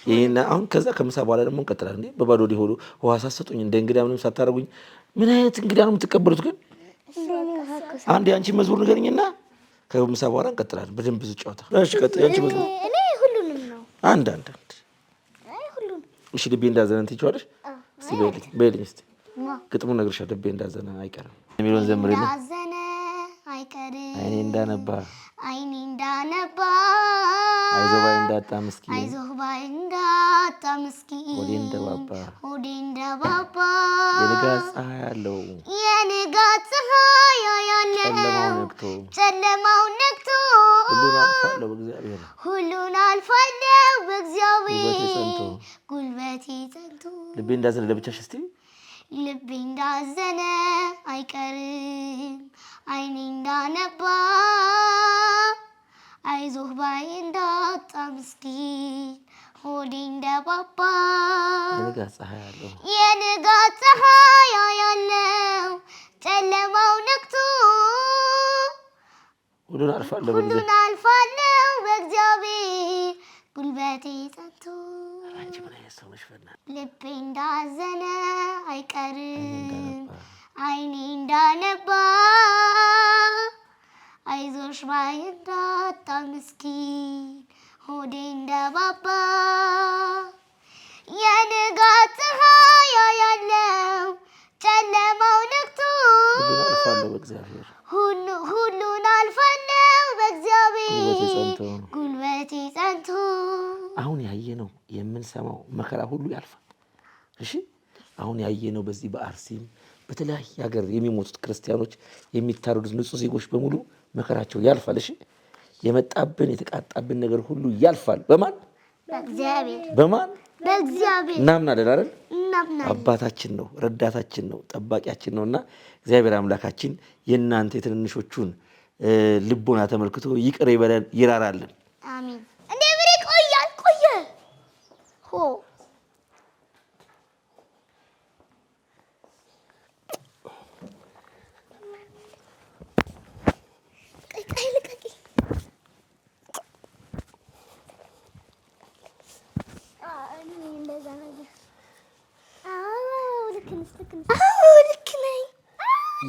ይሄን አሁን ከዛ ከምሳ በኋላ ደግሞ እንቀጥላለን። እንዴ በባዶ ሆዶ ውሃ ሳትሰጡኝ እንደ እንግዳ ምንም ሳታረጉኝ ምን አይነት እንግዳ ነው የምትቀበሉት? ግን አንዴ አንቺ መዝሙር ንገሪኝና ከምሳ በኋላ እንቀጥላለን። በደንብ ብዙ ጨዋታ። እሺ ቀጥይ። አንቺ መዝሙር እኔ ሁሉንም ነው። አንድ ሁሉንም። እሺ ልቤ እንዳዘነ ትይዋለሽ። እስቲ በይልኝ እስቲ ግጥሙን ነግርሻለሁ። ልቤ እንዳዘነ አይቀርም የሚለውን ዘምሪልኝ። እንዳዘነ አይቀርም አይኔ እንዳነባ አይዞህ ባይ እንዳጣ ምስኪን ሆዴ እንደባባ የንጋት ፀሐይ ያለው ጨለማው ነግቶ ሁሉን አልፋለሁ በእግዚአብሔር ጉልበቴ ጸንቶ። ልቤ እንዳዘነ ለብቻሽ እስቲ። ልቤ እንዳዘነ አይቀርም አይኔ እንዳነባ አይዞህ ባይ እንዳጣ ምስኪን ሆዴ እንደባባ የንጋት ፀሐይ ያለው ጨለማው ነግቶ ሁሉን አልፋለሁ በእግዚአብሔር ጉልበቴ ጸንቶ። አንቺ ምን አይነት ሰው ነሽ? ልቤ እንዳዘነ አይቀርም አይኔ እንዳነባ አይዞሽ ባይ እንዳጣ ምስኪን ሆዴ እንደባባ የንጋት ፀሐይ ያለው ጨለማው ነግቶ ሁሉን አልፋለሁ በእግዚአብሔር ጉልበቴ ጸንቶ። አሁን ያየነው የምንሰማው መከራ ሁሉ ያልፋል። እሺ አሁን ያየነው በዚህ በአርሲም በተለያየ ሀገር የሚሞቱት ክርስቲያኖች የሚታረዱት ንጹህ ዜጎች በሙሉ መከራቸው ያልፋል። እሺ የመጣብን የተቃጣብን ነገር ሁሉ ያልፋል። በማን በእግዚአብሔር እናምናለን አይደል? አባታችን ነው፣ ረዳታችን ነው፣ ጠባቂያችን ነውና እግዚአብሔር አምላካችን የእናንተ የትንንሾቹን ልቦና ተመልክቶ ይቅር ይበለን ይራራልን። አሜን። እንዴ ብሬ ቆየ ሆ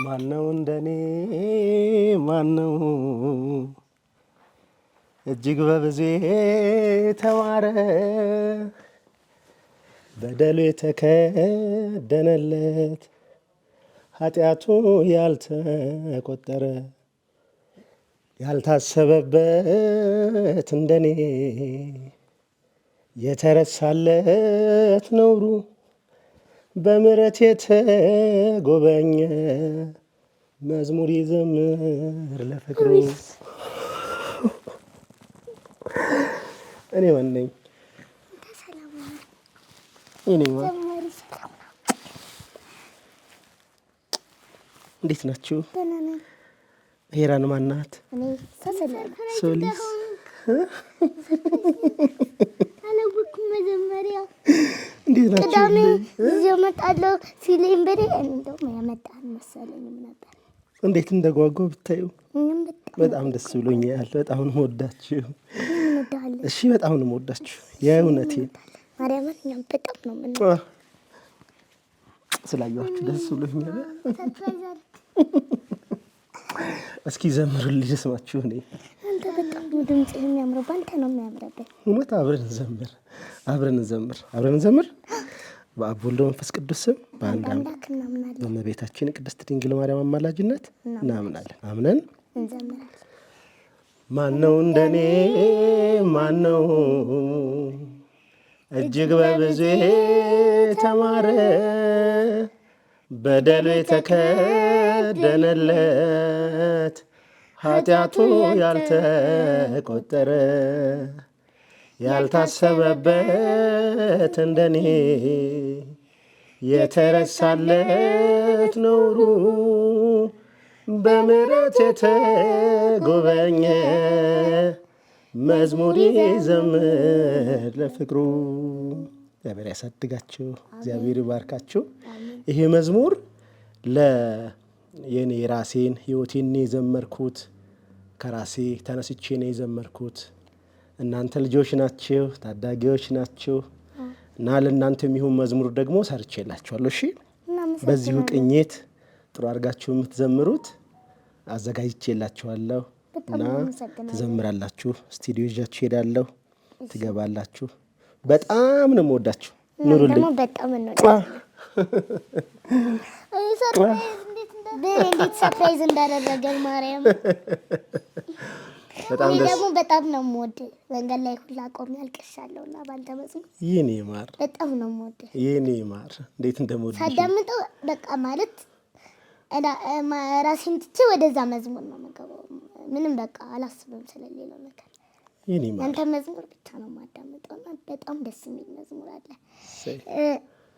ማነው እንደኔ ማነው እጅግ በብዙ ተማረ በደሉ የተከደነለት ኃጢአቱ ያልተቆጠረ ያልታሰበበት እንደኔ የተረሳለት ነውሩ በምሕረት የተጎበኘ መዝሙር ይዘምር ለፍቅሩ። እኔ ማን ነኝ? እንዴት ናችሁ? ሄራን ማን ናት? ሶሊስ መጀመሪያ እንዴት ናችሁ? ቅዳሜ እዚህ እመጣለሁ ሲለኝ በሬ እንደውም ያመጣል መሰለኝም ነበር። እንዴት እንደጓጓው ብታዩ በጣም ደስ ብሎኛል። በጣም ነው የምወዳችሁ። እሺ በጣም ነው የምወዳችሁ። የእውነቴን ማርያምን እኛም በጣም ነው ምን ስላየኋችሁ ደስ ብሎኛል። እስኪ ዘምሩልኝ ልስማችሁ። እኔ አንተ በጣም ድምጽ የሚያምረው ባንተ ነው የሚያምረው። እውነት አብረን እንዘምር። በአብ ወልድ መንፈስ ቅዱስ ስም በአንድ አምላክ እናምናለን። በእመቤታችን ቅድስት ድንግል ማርያም አማላጅነት እናምናለን። አምነን እንዘምራለን። ማነው እንደኔ ማነው እጅግ በብዙ ተማረ በደሉ የተከደነለት ኃጢአቱ ያልተቆጠረ ያልታሰበበት እንደኔ የተረሳለት ነውሩ በምሕረት የተጎበኘ መዝሙር ይዘምር ለፍቅሩ። እግዚአብሔር ያሳድጋችሁ፣ እግዚአብሔር ይባርካችሁ። ይሄ መዝሙር የኔ ራሴን ህይወቴን የዘመርኩት ከራሴ ተነስቼ ነው የዘመርኩት። እናንተ ልጆች ናችሁ፣ ታዳጊዎች ናችሁ እና ለእናንተ የሚሆን መዝሙር ደግሞ ሰርቼላችኋለሁ። እሺ በዚሁ ቅኝት ጥሩ አድርጋችሁ የምትዘምሩት አዘጋጅቼላችኋለሁ እና ትዘምራላችሁ። ስቱዲዮ ይዣችሁ ሄዳለሁ፣ ትገባላችሁ። በጣም ነው የምወዳችሁ። ኑሩልኝ። በጣም ነው እንዴት ሰርፕራይዝ እንዳደረገን ማርያም በጣም ደስ ደግሞ በጣም ነው የምወደው። መንገድ ላይ ሁላ ቆሜ አልቅሻለሁና ባንተ መዝሙር የኔ ማር በጣም ነው የምወደው። የኔ ማር እንዴት እንደምወደው ሳዳምጠው በቃ ማለት ራሴን ትቼ ወደዛ መዝሙር ነው የምገባው። ምንም በቃ አላስብም ስለሌለው ነገር። የኔ ማር አንተ መዝሙር ብቻ ነው የማዳምጠውና በጣም ደስ የሚል መዝሙር አለ።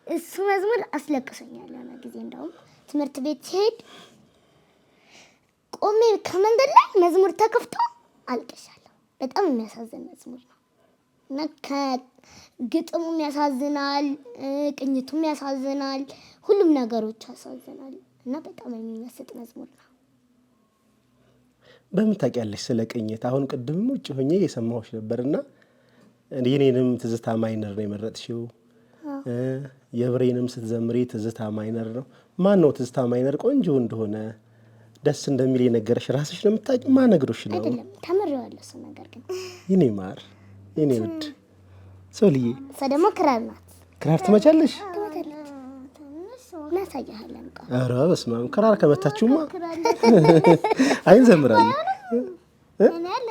እሱ መዝሙር አስለቅሶኛል የሆነ ጊዜ። እንደውም ትምህርት ቤት ሲሄድ ቆሜ ከመንገድ ላይ መዝሙር ተከፍቶ አልቅሻለሁ። በጣም የሚያሳዝን መዝሙር ነው እና ከግጥሙም ያሳዝናል፣ ቅኝቱም ያሳዝናል፣ ሁሉም ነገሮች ያሳዝናል እና በጣም የሚመስጥ መዝሙር ነው። በምን ታውቂያለሽ ስለ ቅኝት? አሁን ቅድም ውጭ ሆኜ የሰማሁሽ ነበርና የኔንም ትዝታ ማይነር ነው የመረጥሽው። የብሬንም ስትዘምሪ ትዝታ ማይነር ነው። ማን ነው ትዝታ ማይነር ቆንጆ እንደሆነ ደስ እንደሚል የነገረሽ? ራስሽ ነው የምታውቂው? ማን ነግሮሽ ነው? አይደለም ተምሬዋለሁ እሱ ነገር ግን። የኔ ማር የኔ ውድ ሶልዬ ደግሞ ክራር ናት። ክራር ትመቻለሽ? እናሳያለን። ኧረ በስመ አብ ክራር ከመታችሁማ አይንዘምራለን። እኔ አለ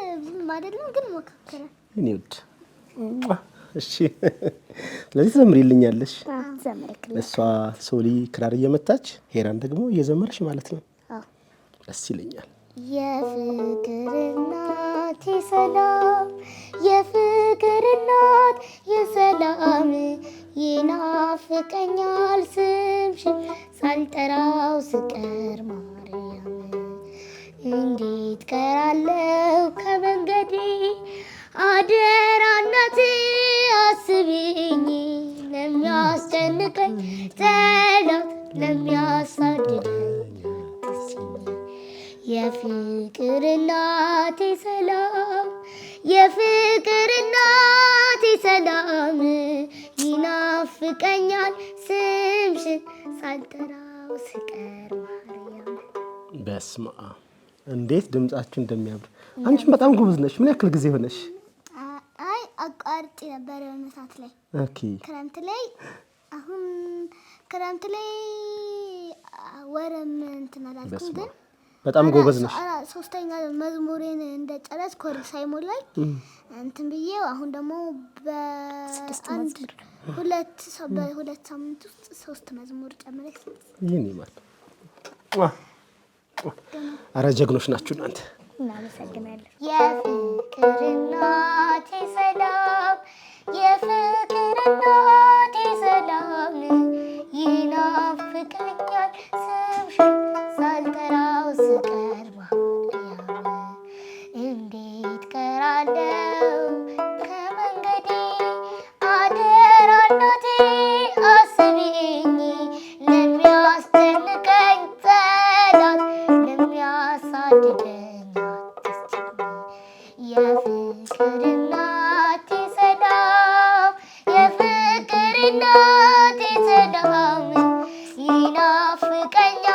አይደለም ግን ሞክራ የኔ ውድ እሺ ስለዚህ ትዘምሪልኛለሽ? እሷ ሶሊ ክራር እየመታች ሄራን ደግሞ እየዘመርሽ ማለት ነው። ደስ ይለኛል። የፍቅርና እናቴ ሰላም የፍቅር እናት የሰላም ይናፍቀኛል ስምሽን ሳልጠራው ስቀር ማርያም እንዴት ቀራለሁ ከመንገዴ አደራ እናቴ አስቢኝ ለሚያስጨንቀኝ ጠላት ለሚያሳድደኝ የፍቅር እናቴ ሰላም የፍቅር እናቴ ሰላም ይናፍቀኛል ስምሽን ሳልጠራው ስቀር ማርያም። በስመ አብ እንዴት ድምጻችሁ እንደሚያምር! አንቺም በጣም ጎበዝ ነሽ። ምን ያክል ጊዜ ሆነሽ? አይ አቋርጬ ነበር የሆነ ሰዓት ላይ ክረምት ላይ አሁን ክረምት ላይ ወረም እንትን አላልኩም ግን በጣም ጎበዝ ነሽ። ሶስተኛ መዝሙሬን እንደጨረስ ኮር ሳይሞላኝ እንትን ብዬ አሁን ደግሞ በሁለት ሳምንት ውስጥ 3 መዝሙር ጨምረሽ ይሄን ይማል። አረ ጀግኖች ናችሁ እናንተ። እናመሰግናለን። የፍቅር እናቴ ሰላም የፍቅር እናቴ ሰላም ይናፍቀኛል ስምሽን ሳልጠራው ስቀር ማርያም እንዴት ቀራለሁ ከመንገዴ አደራ እናቴ አስቢኝ ለሚያስጨንቀኝ ጠላት ለሚያሳድደኝ የፍቅር እናቴ ሰላም የፍቅር እናቴ ሰላም ይናፍቀኛል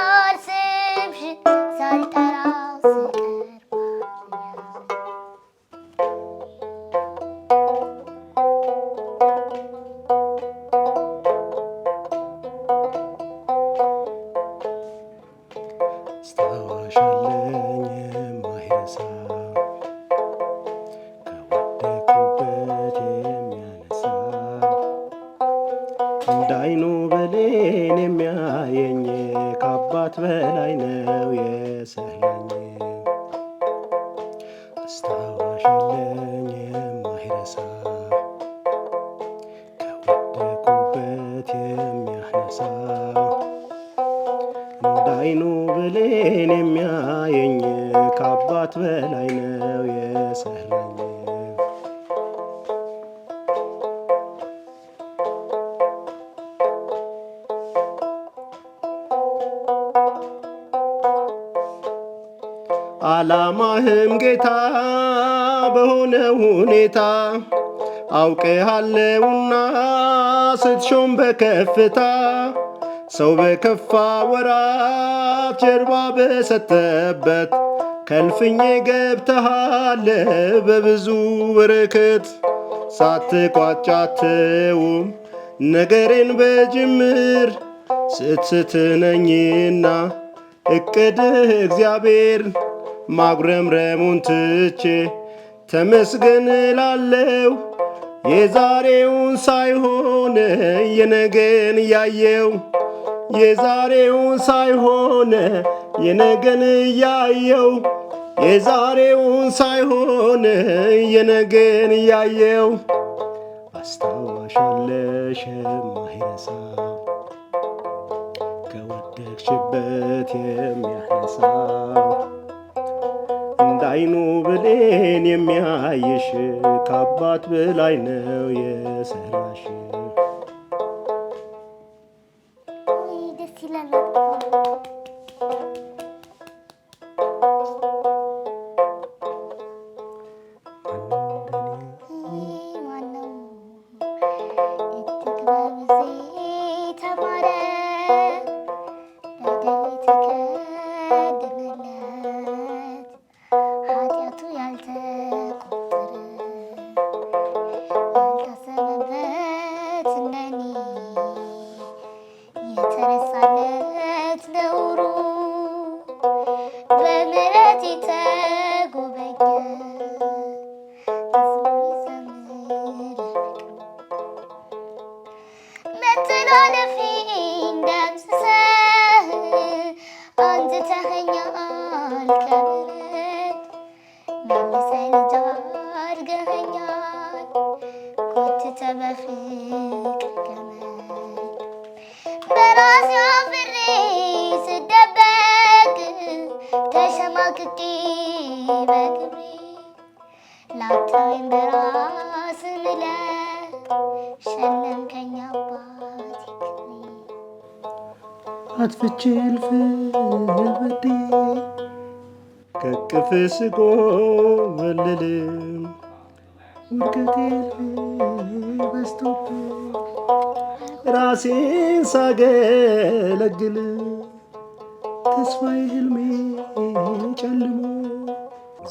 ስምሽን ሳልጠራው ስቀር አስታዋሻለኝ የማይረሳ ከወደኩበት የሚያነሳ እንዳይኑ ብሌን የሚያየኝ ከአባት በላይ ነው የሰለኝ። አስታዋሻለኝ የማይረሳ ከወደኩበት የሚያነሳ እንዳይኑ ብሌን የሚያየኝ ከአባት በላይ ነው የሰለኝ። ዓላማህም ጌታ በሆነ ሁኔታ አውቄሃለሁና ስትሾም በከፍታ ሰው በከፋ ወራት ጀርባ በሰተበት ከልፍኜ ገብተሃል በብዙ በረከት ሳትቋጫትውም ነገሬን በጅምር ስትስትነኝና እቅድህ እግዚአብሔር ማጉረምረሙን ትቼ ተመስገን እላለሁ። የዛሬውን ሳይሆን የነገን ያየው የዛሬውን ሳይሆን የነገን ያየው የዛሬውን ሳይሆን የነገን ያየው አስታዋሻለሽ የማይረሳ ከወደቅሽበት የሚያነሳ እንዳይኑ ብሌን የሚያይሽ ከአባት በላይ ነው የሰራሽ። ደስ ይላል። ማነው እጅግ በጊዜ ተማረ በደል የተከደነለት ኃጢአቱ ያልተቆጠረ ያልታሰበበት እንደኔ የተረሳለት ነውሩ በምሕረት የተጎበኘ መተላለፌን ደምስሰህ አንጽተኸኛል ከምህረት መልሰህ ልጅ በራሴ አፍሬ ስደበቅ ተሸማቅቄ በክብሬ ላታይም በራስ ምለህ ሸለምከኝ አባቴ ክብሬ አጥፍቼ ልበዴ ከቅፍ ስጎበልል ውድቀቴ በስቶብኝ ራሴን ሳገለግል ተስፋዬ ህልሜ ጨልሞ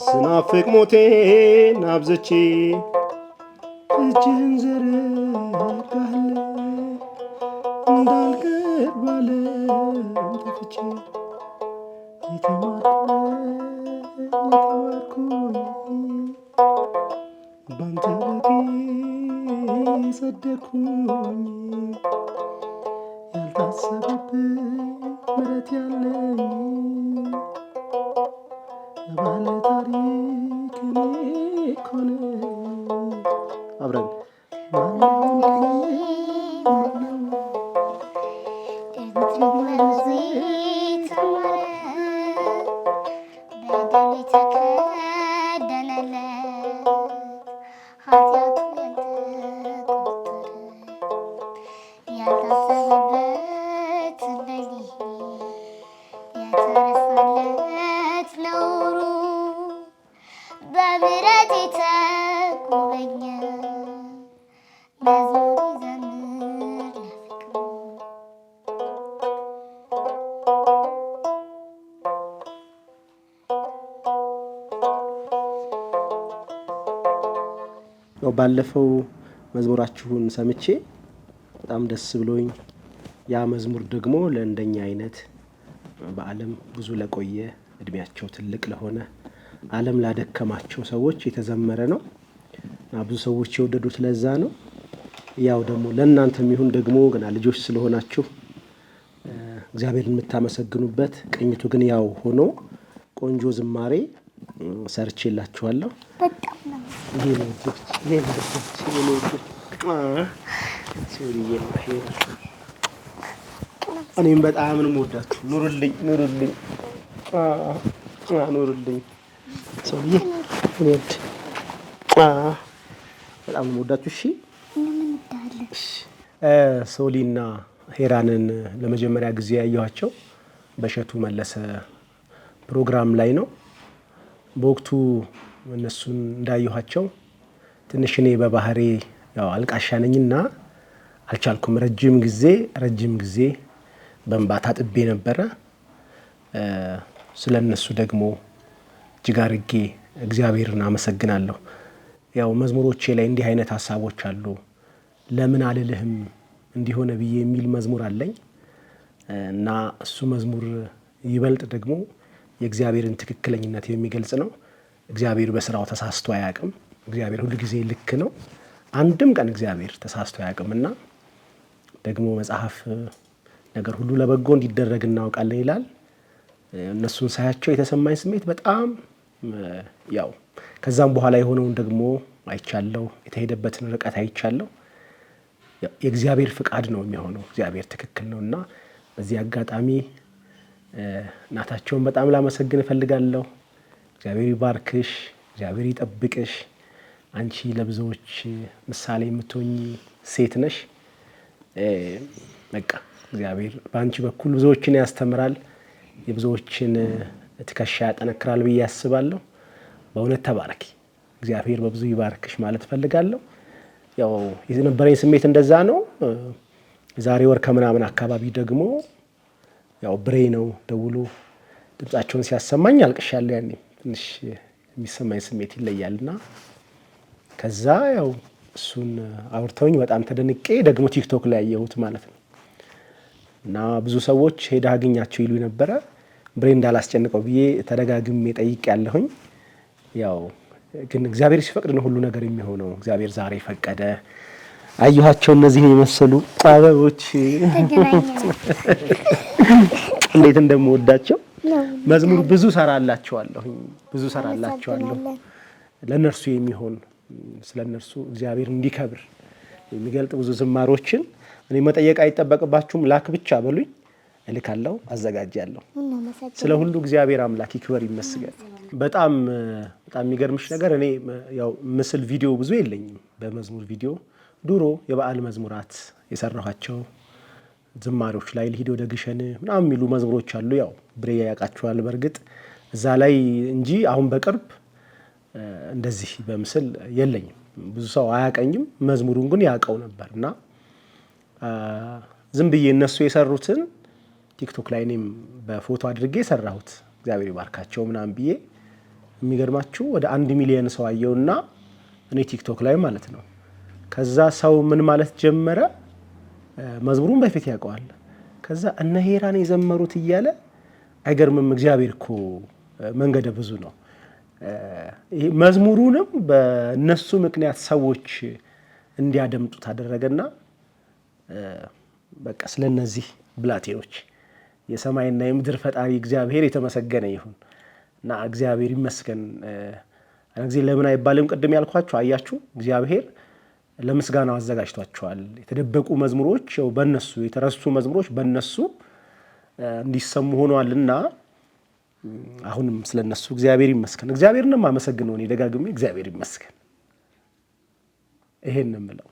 ስናፍቅ ሞቴን አብዝቼ እጅህን ዘረጋህልኝ እንዳልቀር ባለም ጠፍቼ የተማርኩኝ ባንተ በቂ ጸደቅኩኝ ያልታሰበብኝ ምሕረት ያለኝ ባለ ታሪክ እኔ እኮ ነኝ። አብረን ባለፈው መዝሙራችሁን ሰምቼ በጣም ደስ ብሎኝ ያ መዝሙር ደግሞ ለእንደኛ አይነት በዓለም ብዙ ለቆየ እድሜያቸው ትልቅ ለሆነ ዓለም ላደከማቸው ሰዎች የተዘመረ ነው እና ብዙ ሰዎች የወደዱት ለዛ ነው። ያው ደግሞ ለእናንተም ይሁን ደግሞ ገና ልጆች ስለሆናችሁ እግዚአብሔርን የምታመሰግኑበት ቅኝቱ ግን ያው ሆኖ ቆንጆ ዝማሬ ሰርቼላችኋለሁ። በጣም ነው እኔም በጣም ነው የምወዳችሁ። ኑሩልኝ ኑሩልኝ ኑሩልኝ። ሰውዬ ወድ በጣም ነው የምወዳችሁ። እሺ ሶሊና ሄራንን ለመጀመሪያ ጊዜ ያየኋቸው በእሸቱ መለሰ ፕሮግራም ላይ ነው። በወቅቱ እነሱን እንዳየኋቸው ትንሽ እኔ በባህሬ ያው አልቃሻ ነኝና አልቻልኩም። ረጅም ጊዜ በእንባ ታጥቤ ነበረ። ስለ እነሱ ደግሞ እጅግ አድርጌ እግዚአብሔርን አመሰግናለሁ። ያው መዝሙሮቼ ላይ እንዲህ አይነት ሀሳቦች አሉ። ለምን አልልህም እንዲሆነ ብዬ የሚል መዝሙር አለኝ እና እሱ መዝሙር ይበልጥ ደግሞ የእግዚአብሔርን ትክክለኝነት የሚገልጽ ነው። እግዚአብሔር በስራው ተሳስቶ አያውቅም። እግዚአብሔር ሁሉ ጊዜ ልክ ነው። አንድም ቀን እግዚአብሔር ተሳስቶ አያውቅምና ደግሞ መጽሐፍ ነገር ሁሉ ለበጎ እንዲደረግ እናውቃለን ይላል። እነሱን ሳያቸው የተሰማኝ ስሜት በጣም ያው ከዛም በኋላ የሆነውን ደግሞ አይቻለሁ። የተሄደበትን ርቀት አይቻለሁ። የእግዚአብሔር ፍቃድ ነው የሚሆነው። እግዚአብሔር ትክክል ነውና በዚህ አጋጣሚ እናታቸውን በጣም ላመሰግን እፈልጋለሁ። እግዚአብሔር ይባርክሽ፣ እግዚአብሔር ይጠብቅሽ። አንቺ ለብዙዎች ምሳሌ የምትሆኚ ሴት ነሽ። በቃ እግዚአብሔር በአንቺ በኩል ብዙዎችን ያስተምራል፣ የብዙዎችን ትከሻ ያጠነክራል ብዬ አስባለሁ። በእውነት ተባረኪ፣ እግዚአብሔር በብዙ ይባርክሽ ማለት እፈልጋለሁ። ያው የነበረኝ ስሜት እንደዛ ነው። የዛሬ ወር ከምናምን አካባቢ ደግሞ ያው ብሬ ነው ደውሎ ድምጻቸውን ሲያሰማኝ አልቅሻለሁ። ያኔ ትንሽ የሚሰማኝ ስሜት ይለያልና ከዛ ያው እሱን አውርተውኝ በጣም ተደንቄ ደግሞ ቲክቶክ ላይ ያየሁት ማለት ነው። እና ብዙ ሰዎች ሄዳ አግኛቸው ይሉ ነበረ። ብሬ እንዳላስጨንቀው ብዬ ተደጋግሜ ጠይቄያለሁኝ። ያው ግን እግዚአብሔር ሲፈቅድ ነው ሁሉ ነገር የሚሆነው። እግዚአብሔር ዛሬ ፈቀደ። አየኋቸው እነዚህን የመሰሉ አበቦች እንዴት እንደምወዳቸው። መዝሙር ብዙ ሰራላቸዋለሁ ለነርሱ የሚሆን ስለነርሱ እግዚአብሔር እንዲከብር የሚገልጥ ብዙ ዝማሮችን እኔ መጠየቅ አይጠበቅባችሁም። ላክ ብቻ በሉኝ እልካለሁ፣ አዘጋጃለሁ። ስለ ሁሉ እግዚአብሔር አምላክ ይክበር ይመስገን። በጣም የሚገርምሽ ነገር እኔ ያው ምስል ቪዲዮ ብዙ የለኝም። በመዝሙር ቪዲዮ ድሮ የበዓል መዝሙራት የሰራኋቸው ዝማሬዎች ላይ ልሂድ ወደ ግሸን ምናምን የሚሉ መዝሙሮች አሉ። ያው ብሬ ያውቃቸዋል በእርግጥ እዛ ላይ እንጂ አሁን በቅርብ እንደዚህ በምስል የለኝም። ብዙ ሰው አያቀኝም። መዝሙሩን ግን ያውቀው ነበር እና ዝም ብዬ እነሱ የሰሩትን ቲክቶክ ላይ እኔም በፎቶ አድርጌ ሰራሁት። እግዚአብሔር ይባርካቸው ምናምን ብዬ የሚገርማችሁ ወደ 1 ሚሊዮን ሰው አየውና እኔ ቲክቶክ ላይ ማለት ነው። ከዛ ሰው ምን ማለት ጀመረ፣ መዝሙሩን በፊት ያውቀዋል። ከዛ እነ ሄራን የዘመሩት እያለ አይገርምም። እግዚአብሔር እኮ መንገደ ብዙ ነው። መዝሙሩንም በእነሱ ምክንያት ሰዎች እንዲያደምጡት አደረገና በቃ ስለነዚህ ብላቴኖች የሰማይና የምድር ፈጣሪ እግዚአብሔር የተመሰገነ ይሁን እና እግዚአብሔር ይመስገን። ጊዜ ለምን አይባልም? ቅድም ያልኳችሁ አያችሁ፣ እግዚአብሔር ለምስጋናው አዘጋጅቷቸዋል። የተደበቁ መዝሙሮች በእነሱ የተረሱ መዝሙሮች በእነሱ እንዲሰሙ ሆኗልና አሁንም ስለነሱ እግዚአብሔር ይመስገን። እግዚአብሔርንም አመሰግነው እኔ ደጋግሜ እግዚአብሔር ይመስገን ይሄን የምለው።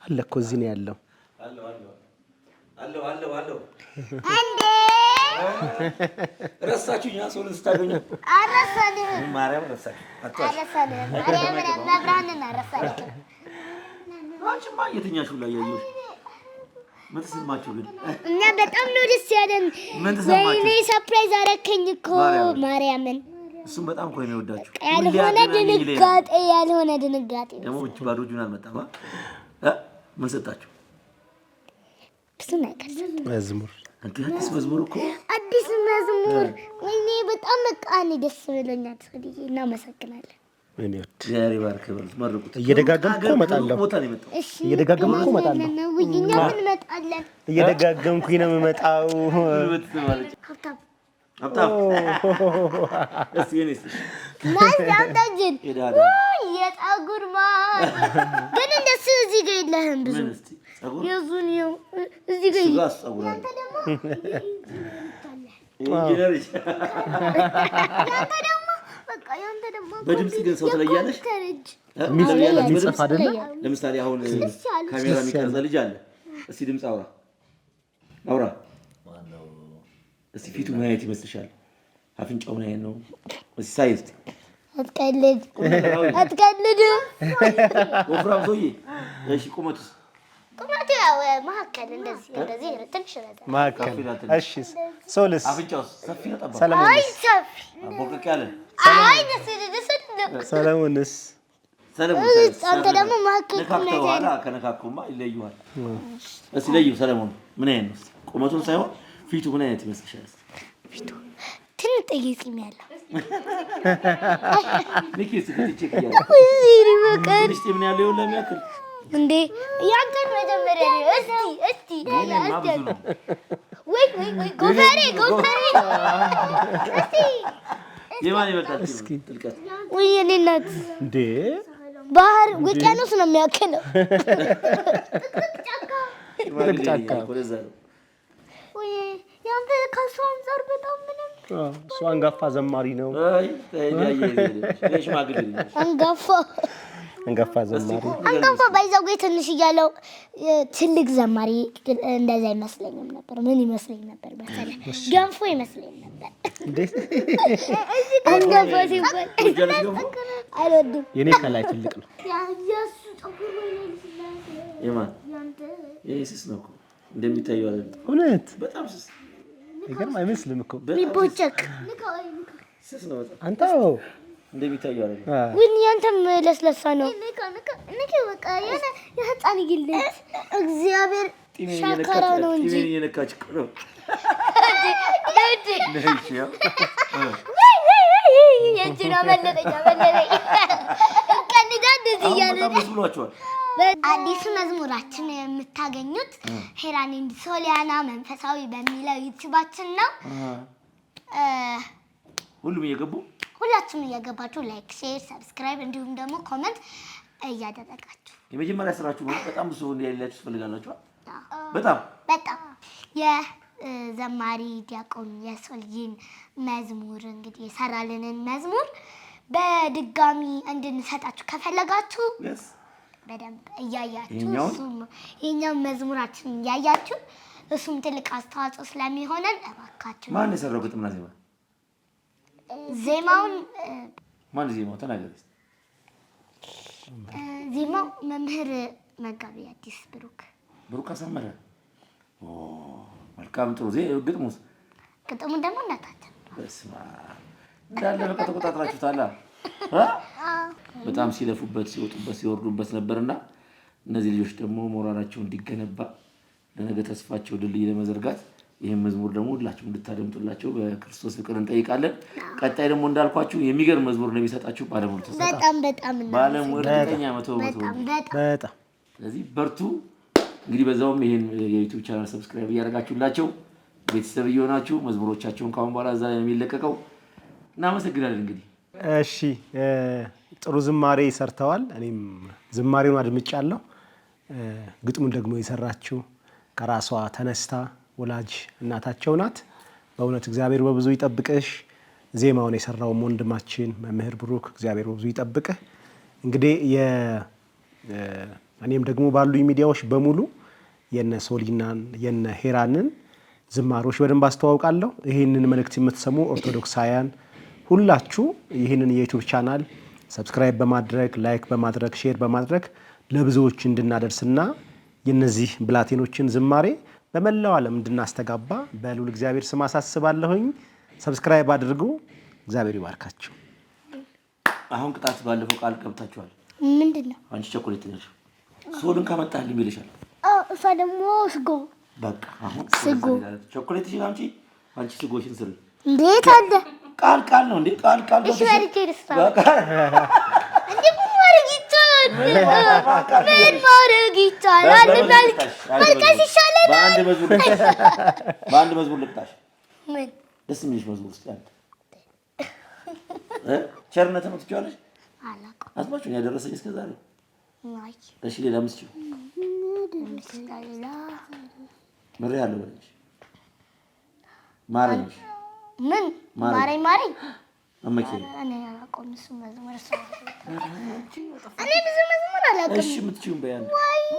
አለ እኮ እዚህ ነው ያለው። አሎ እንዴ ረሳችሁኝ? ሰውን ስታገኙ አረሳን። ማርያም ረሳችሁ? አረሳን። ማርያም መብራንን አረሳን። አንቺማ የትኛሹ ላይ ያየሁሽ? ምን ተሰማችሁ ግን? እኛ በጣም ነው ደስ ያለን። ምን ተሰማችሁ? እኔ ሰርፕራይዝ አረከኝ እኮ ማርያምን። እሱም በጣም እኮ ነው የሚወዳችሁ። ያልሆነ ድንጋጤ ደግሞ እጅ ባዶ እጁን አልመጣም። ምን ሰጣችሁ? ብዙ ነገር መዝሙር አዲስ መዝሙር እኮ አዲስ መዝሙር። ወይኔ በጣም መቃኒ ደስ ብሎኛል። ስለዚህ እናመሰግናለን። እኔ ወጥ ዛሬ ባርክ በል ማርቁት። እየደጋገምኩ እመጣለሁ። እሺ እየደጋገምኩ እመጣለሁ። እኛ ምን እመጣለን? እየደጋገምኩኝ ነው የምመጣው። ሀብታም አብጣም እስቲ እኔስ ናይስ ያምጣጅን የፀጉር ማር ግን እንደሱ እዚህ ጋር የለህም ብዙ ምን እስቲ ፀጉር የዙን ይው እዚህ ጋር ያንተ ደግሞ ኢንጂነር ያንተ ደግሞ በድምጽ ግን ሰው ትለያለሽ የሚጽፍ አይደለ ለምሳሌ አሁን ካሜራ የሚቀርጽ ልጅ አለ እስቲ ድምጽ አውራ እስቲ ፊቱ ምን አይነት ይመስልሻል አፍንጫው ምን አይነት ነው እስቲ ሳይዝ አትቀልድ ወፍራም ሰውዬ እሺ ቁመቱ ያው መሀከል እንደዚህ ትንሽ ነገር መሀከል እሺ ሶልስ አፍንጫው ሰፊ ነው ጠባብ አይ ሰፊ ቦቀቅ ያለ አይ ሰለሞንስ አንተ ደግሞ መሀከል ከነካኩማ ይለዩዋል እስቲ ለዩ ሰለሞን ምን አይነት ነው ቁመቱን ሳይሆን ፊቱ ምን አይነት ይመስልሻል ፊቱ ትንሽ ጠይቂኝ ያለው ንኪስ ቼክ ያለ ትንሽ ምን ያለው ለሚያክል እንዴ ያንተን መጀመሪያ እስቲ ወይ ጎፈሬ እስቲ የማን ይበልጣል ጥልቀት ወይ የኔ እናት እንዴ ባህር ውቅያኖስ ነው የሚያክለው ጫካ ወደዛ ወይ ያንተ ከሷ አንፃር በጣም ምንም እሱ አንጋፋ ዘማሪ ነው አይ ሽማግሌ አንጋፋ ዘማሪ ባይዛው ትንሽ እያለው ትልቅ ዘማሪ እንደዛ አይመስለኝም ነበር ምን ይመስለኝ ነበር በተለይ ገንፎ ይመስለኝ ነበር እንዴ አንጋፋ ሲባል አይወድም የኔ ከላይ ትልቅ ነው ያሱ ፀጉር ወይ የማን ኢየሱስ ነው እንደሚታየው አይደል እውነት በጣም ስስ ይገርም አይመስልም እኮ ቢቦጨቅ ስስ ነው አንተው እንደሚታየው አይደል ወይ ያንተም ለስለሳ ነው ንከ በቃ የህፃን ይልል እግዚአብሔር ሻካራ ነው እንጂ ጢሜን እየነካች ነው የእጅና መለጠኛ ቀንዳ እንደዚህ እያለ ብሏቸዋል አዲስ መዝሙራችን የምታገኙት ሄራን ኤንድ ሶሊያና መንፈሳዊ በሚለው ዩቲዩባችን ነው ሁላችሁም እየገባችሁ ላይክ ሼር ሰብስክራይብ እንዲሁም ደግሞ ኮሜንት እያደረጋችሁ የመጀመሪያ ስራችሁ ነው በጣም ብዙ እንዲያላችሁ ትፈልጋላችሁ በጣም የዘማሪ ዲያቆን የሶልይን መዝሙር እንግዲህ የሰራልንን መዝሙር በድጋሚ እንድንሰጣችሁ ከፈለጋችሁ በደንብ እያያችሁ የኛው መዝሙራችን እያያችሁ እሱም ትልቅ አስተዋጽኦ ስለሚሆነን እባካችሁ ማን የሰራው ግጥምና ዜማ ዜማውን ማን ዜማው ተናገር ዜማው መምህር መጋቢ አዲስ ብሩክ አሰመረ መልካም ጥሩ ግጥሙ ደግሞ እናታችን በስማ እንዳለ በቃ ተቆጣጥራችሁታል በጣም ሲለፉበት ሲወጡበት ሲወርዱበት ነበርና እነዚህ ልጆች ደግሞ ሞራላቸው እንዲገነባ ለነገ ተስፋቸው ድልድይ ለመዘርጋት ይሄን መዝሙር ደግሞ ሁላችሁ እንድታደምጡላቸው በክርስቶስ ፍቅር እንጠይቃለን ቀጣይ ደግሞ እንዳልኳችሁ የሚገርም መዝሙር ነው የሚሰጣችሁ ባለሙሉ ተሰጣ በጣም ባለሙሉ እርግጠኛ 100 በጣም ስለዚህ በርቱ እንግዲህ በዛውም ይሄን የዩቲዩብ ቻናል ሰብስክራይብ እያደረጋችሁላቸው ቤተሰብ እየሆናችሁ መዝሙሮቻቸውን ካሁን በኋላ እዛ ላይ የሚለቀቀው እናመሰግናለን እንግዲህ እሺ ጥሩ ዝማሬ ሰርተዋል እኔም ዝማሬውን አድምጫለሁ ግጥሙን ደግሞ የሰራችው ከራሷ ተነስታ ወላጅ እናታቸው ናት በእውነት እግዚአብሔር በብዙ ይጠብቅሽ ዜማውን የሰራው ወንድማችን መምህር ብሩክ እግዚአብሔር በብዙ ይጠብቅህ እንግዲህ እኔም ደግሞ ባሉ ሚዲያዎች በሙሉ የነ ሶሊናን የነ ሄራንን ዝማሮች በደንብ አስተዋውቃለሁ ይሄንን መልእክት የምትሰሙ ኦርቶዶክሳውያን ሁላችሁ ይሄንን የዩቲዩብ ቻናል ሰብስክራይብ በማድረግ ላይክ በማድረግ ሼር በማድረግ ለብዙዎች እንድናደርስና የነዚህ ብላቴኖችን ዝማሬ በመላው ዓለም እንድናስተጋባ በልዑል እግዚአብሔር ስም አሳስባለሁኝ ሰብስክራይብ አድርጉ እግዚአብሔር ይባርካችሁ አሁን ቅጣት ባለፈው ቃል ገብታችኋል ምንድነው አንቺ ቸኮሌት ነሽ ሶልን ካመጣልኝ ይልሻል እሷ ደግሞ ስጎ በቃ አሁን ቸኮሌት ይላምጪ አንቺ ስጎሽን ስሪ እንዴት አለ ቃል ነው እንዴ ቃል እሺ ወርጄ ልስራ እንዴ ማርጊቶን ማልቀስ ይሻላል በአንድ መዝሙር ልቅጣሽ ምን ደስ የሚልሽ መዝሙር ውስጥ ያለ ቸርነት ነው ትችያለሽ? አላውቅም። አስማችሁ ያደረሰኝ እስከ ዛሬ። አይ እሺ ሌላ ምስኪው ምሬ ያለው ወለሽ ማረኝ ምን ማረኝ አመኬ እኔ አላውቅም። እሱ መዝሙር እኔ ብዙ መዝሙር አላውቅም። እሺ የምትችይውን በያን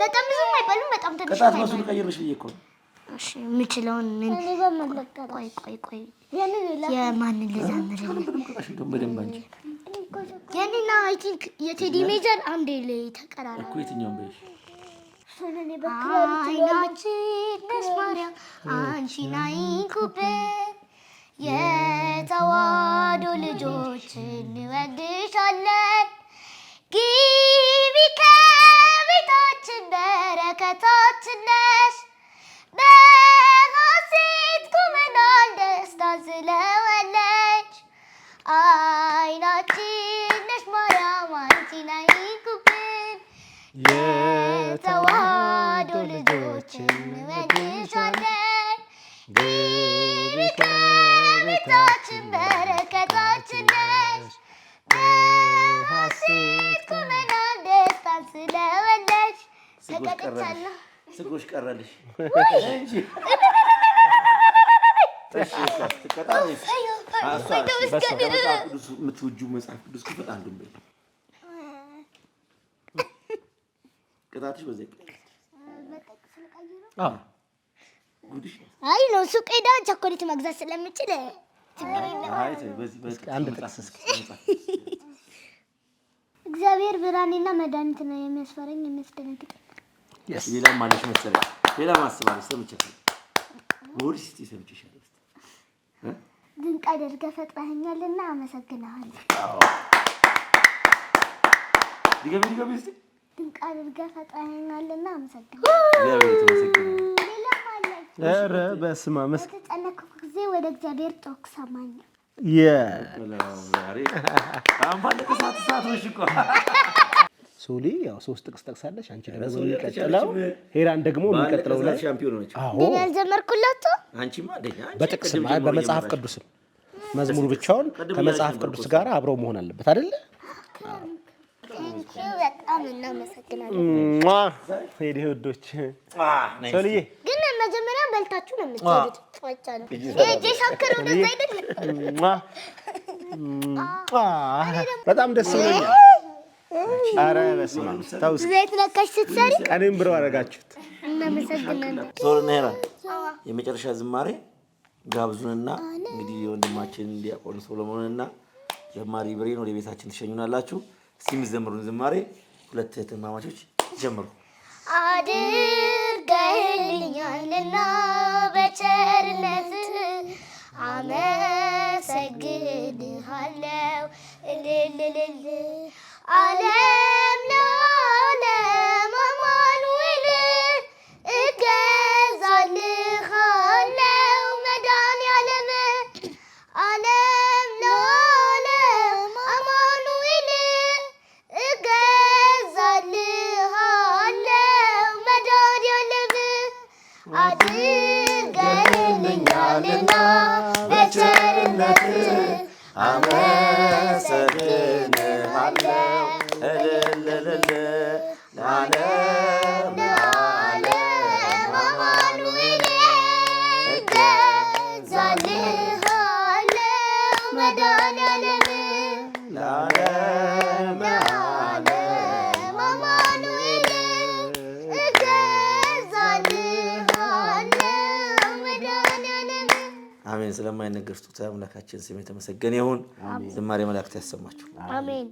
በጣም ብዙ አይባልም። በጣም ትንሽ ቅጣት መስሉ ቀይርሽ ብዬሽ እኮ ነው። እሺ የምችለውን ምን እኔ በመለቀ ቆይ የማንን ልዘምርልህ? በደንብ አንቺ የኔና አይ ቲንክ የቴዲ ሜጀር አንዴ ላይ ተቀራራ እኮ የትኛውን በይሽ አይናችን ነሽ ማርያም አንቺን አይንኩብን የተዋሕዶ ልጆች እንወድሻለን ግቢ ከቤታችን በረከታችን ነሽ በሐሴት ቁመናል ደስታ ስለወለድሽ አይናችን ነሽ ማርያም አንቺን አይንኩብን የተዋሕዶ ልጆች እንወድሻለን ግቢ ከቤታችን በረከታችን ነሽ በሐሴት ቁመናል ደስታን ስለወለድሽ ተቀጥቻለሁ። ስጎሽ ቀረልሽ እንጂ የምትወጂው መጽሐፍ ቅዱስ ክፍል አንዱን በይ። ቅጣትሽ በዚህ አይ ነው ሱቅ ሄዳ ቸኮሌት መግዛት ስለምችል አንድ ጥቅስ እስኪ እግዚአብሔር ብርሃኔና መድኃኒት ነው የሚያስፈራኝ የሚያስደነግጠኝ። ሌላም ማለሽ መሰለኝ ሌላ ማስባለሽ ሰምቻለሁ። ወዲስ እስቲ ሰምቼሻለሁ። ድንቅ አድርገህ ፈጥረኸኛልና አመሰግናለሁ። ድገሚ እስቲ ድንቅ አድርገህ ፈጥረኸኛልና አመሰግናለሁ። እግዚአብሔር ተመስገነ። ኧረ በስመ አብ በተጨነቅኩ ጊዜ ወደ እግዚአብሔር ጮክ ሰማኝ። ሶሊ ያው 3 ጥቅስ ጠቅሳለች። አንቺ ደግሞ የሚቀጥለው ሄራን ደግሞ የሚቀጥለው ላይ ሻምፒዮን ነች። አዎ ያልጀመርኩላችሁ አንቺማ ደኛ በጥቅስ በመጽሐፍ ቅዱስም መዝሙር ብቻውን ከመጽሐፍ ቅዱስ ጋር አብረው መሆን አለበት አይደለ? በጣም እናመሰግናለን። ሄዲ ወዶች ሶሊዬ ግን መጀመሪያ በልታችሁ ነው የምትሄዱት። ጫጫሉ እጄ ሻከሩ እንደዛ አይደል? በጣም ደስ ብሎኛል። ኧረ በስመ አብ ታውስ ዘይት ነካሽ ስትሰሪ ቀኔም ብለው አደረጋችሁት። እናመሰግናለን። ሶልና ሄራ የመጨረሻ ዝማሬ ጋብዙንና እንግዲህ የወንድማችን ዲያቆን ሶሎሞንና ዘማሪ ብሬን ወደ ቤታችን ትሸኙናላችሁ። እስቲ የምትዘምሩን ዝማሬ ሁለት እህትማማቾች ጀምሩ። አድርገህልኛልና በቸርነት አመሰግንሃለሁ እልል ዓለም ለዓለም አማኑኤል እገዛልሃለሁ መድኃኒዓለም ዓለም ለዓለም አማኑኤል እገዛልሃለሁ መድኃኒዓለም አድርገህልኛልና በቸርነት አመሰግንሃለሁ እልል ለዓለም ለዓለም አማኑኤል እገዛልሃለሁ መድኃኒዓለም ለዓለም አማኑኤል እገዛልሃለሁ መድኃኒዓለም። አሜን። ስለማይነገር ስጦታ አምላካችን ስም የተመሰገነ ይሁን። ዝማሬ መላእክት ያሰማችሁ። አሜን።